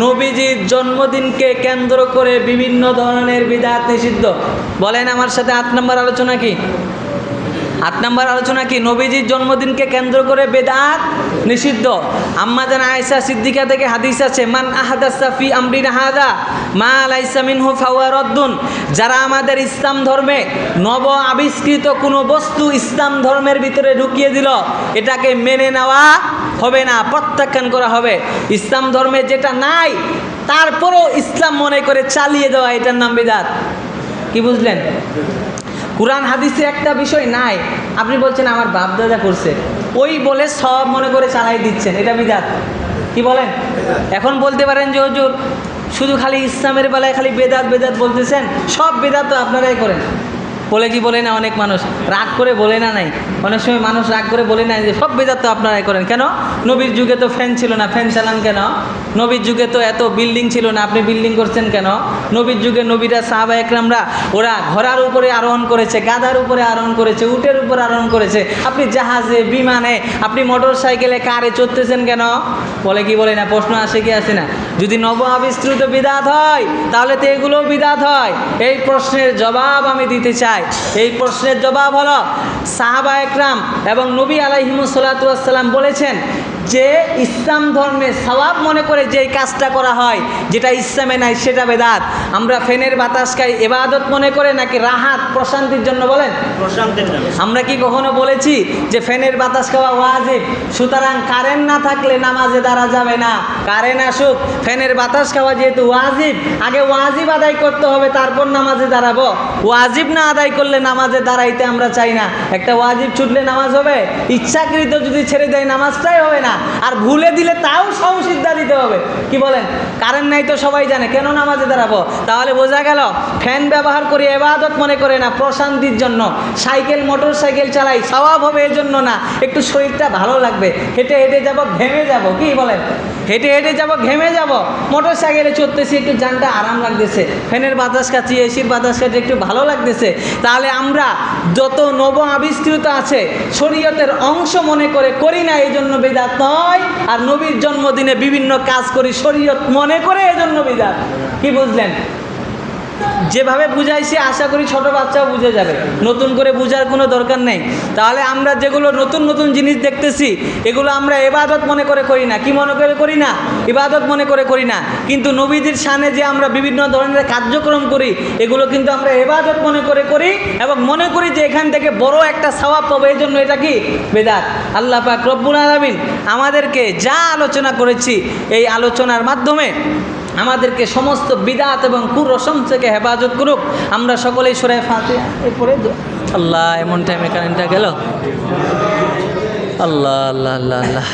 নবীজির জন্মদিনকে কেন্দ্র করে বিভিন্ন ধরনের বিদআত নিষিদ্ধ। বলেন আমার সাথে 8 নাম্বার আলোচনা কি? 8 নাম্বার আলোচনা কি? নবীজির জন্মদিনকে কেন্দ্র করে বেদাত নিষিদ্ধ। আম্মা জান আয়েশা সিদ্দিকা থেকে হাদিস আছে, মান আহাদাসা ফি আমরিনা হাযা মা লাইসা মিনহু ফাহুয়া রাদ্দুন, যারা আমাদের ইসলাম ধর্মে নব আবিষ্কৃত কোনো বস্তু ইসলাম ধর্মের ভিতরে ঢুকিয়ে দিল, এটাকে মেনে নেওয়া হবে না, প্রত্যাখ্যান করা হবে। ইসলাম ধর্মে যেটা নাই তারপরও ইসলাম মনে করে চালিয়ে দেওয়া, এটার নাম বিদআত। কি বুঝলেন? কুরআন হাদিসে একটা বিষয় নাই, আপনি বলছেন আমার বাপ দাদা করছে, ওই বলে সব মনে করে চালাই দিচ্ছেন, এটা বিদআত। কি বলেন? এখন বলতে পারেন যে হুজুর শুধু খালি ইসলামের বেলায় খালি বেদাত বেদাত বলতেছেন, সব বেদাত তো আপনারাই করেন। বলে কি বলে না অনেক মানুষ রাগ করে বলে না, নাই অনেক সময় মানুষ রাগ করে বলে না যে সব বেদাত তো আপনারাই করেন। কেন? নবীর যুগে তো ফ্যান ছিল না, ফ্যান চালান কেন? নবীর যুগে তো এত বিল্ডিং ছিল না, আপনি বিল্ডিং করছেন কেন? নবীর যুগে নবীরা সাহাবা একরামরা ওরা ঘোড়ার উপরে আরোহণ করেছে, গাধার উপরে আরোহণ করেছে, উটের উপরে আরোহণ করেছে। আপনি জাহাজে, বিমানে, আপনি মোটর সাইকেলে, কারে চড়তেছেন কেন? বলে কি বলে না? প্রশ্ন আসে কি আসে না? যদি নব আবিষ্কৃত বিদআত হয় তাহলে তো এগুলোও বিদআত হয়। এই প্রশ্নের জবাব আমি দিতে চাই। এই প্রশ্নের জবাব হলো, সাহাবা একরাম এবং নবী আলাইহিমুস সালাতু ওয়াস সালাম বলেছেন যে ইসলাম ধর্মে সওয়াব মনে করে যে কাজটা করা হয়, যেটা ইসলামে নাই সেটা বেদাত। আমরা ফ্যানের বাতাস খাই ইবাদত মনে করে নাকি রাহাত প্রশান্তির জন্য? বলেন প্রশান্তির জন্য। আমরা কি কখনো বলেছি যে ফ্যানের বাতাস খাওয়া ওয়াজিব, সুতরাং কারেন্ট না থাকলে নামাজে দাঁড়া যাবে না, কারেন্ট আসুক ফ্যানের বাতাস খাওয়া যেহেতু ওয়াজিব, আগে ওয়াজিব আদায় করতে হবে তারপর নামাজে দাঁড়াবো। ওয়াজিব না আদায় করলে নামাজে দাঁড়াইতে আমরা চাই না। একটা ওয়াজিব ছুটলে নামাজ হবে? ইচ্ছাকৃত যদি ছেড়ে দেয় নামাজটাই হবে না, আর ভুলে দিলে তাও সহসিদ্ধা দিতে হবে। কি বলেন? কারেন্ট নাই তো সবাই জানে, কেন নামাজে দাঁড়াবো? তাহলে বোঝা গেল ফ্যান ব্যবহার করে ইবাদত মনে করে না, প্রশান্তির জন্য। সাইকেল, মোটর সাইকেল চালাই সওয়াব হবে এজন্য না, একটু শরীরটা ভালো লাগবে, হেঁটে হেঁটে যাব, ঘেমে যাব। কি বলেন? হেঁটে হেঁটে যাব, ঘেমে যাব, মোটর সাইকেলে চড়তেছি, একটু যানটা আরাম লাগতেছে, ফ্যানের বাতাস খাচ্ছি, এসির বাতাস খাচ্ছি, একটু ভালো লাগতেছে, তাহলে আমরা যত নব আবিষ্কৃত আছে শরীয়তের অংশ মনে করে করি না, এই জন্য বিদআত নয়। আর নবীর জন্মদিনে বিভিন্ন কাজ করি শরীয়ত মনে করে, এই জন্য বিদআত। কি বুঝলেন? যেভাবে বুঝাইছি আশা করি ছোট বাচ্চাও বুঝে যাবে, নতুন করে বুঝার কোনো দরকার নেই। তাহলে আমরা যেগুলো নতুন নতুন জিনিস দেখতেছি এগুলো আমরা ইবাদত মনে করে করি না। কি মনে করে করি না? ইবাদত মনে করে করি না। কিন্তু নবীদের শানে যে আমরা বিভিন্ন ধরনের কার্যক্রম করি এগুলো কিন্তু আমরা ইবাদত মনে করে করি এবং মনে করি যে এখান থেকে বড় একটা সওয়াব পাবো, এই জন্য এটা কি বিদআত। আল্লাহ পাক রব্বুল আলামিন আমাদেরকে যা আলোচনা করেছি এই আলোচনার মাধ্যমে আমাদেরকে সমস্ত বিদআত এবং কুরসম থেকে হেফাজত করুক। আমরা সকলেই সূরা ফাতিহা এরপরে আল্লাহ, এমন টাইমে কারেন্টটা গেল। আল্লাহ আল্লাহ আল্লাহ আল্লাহ।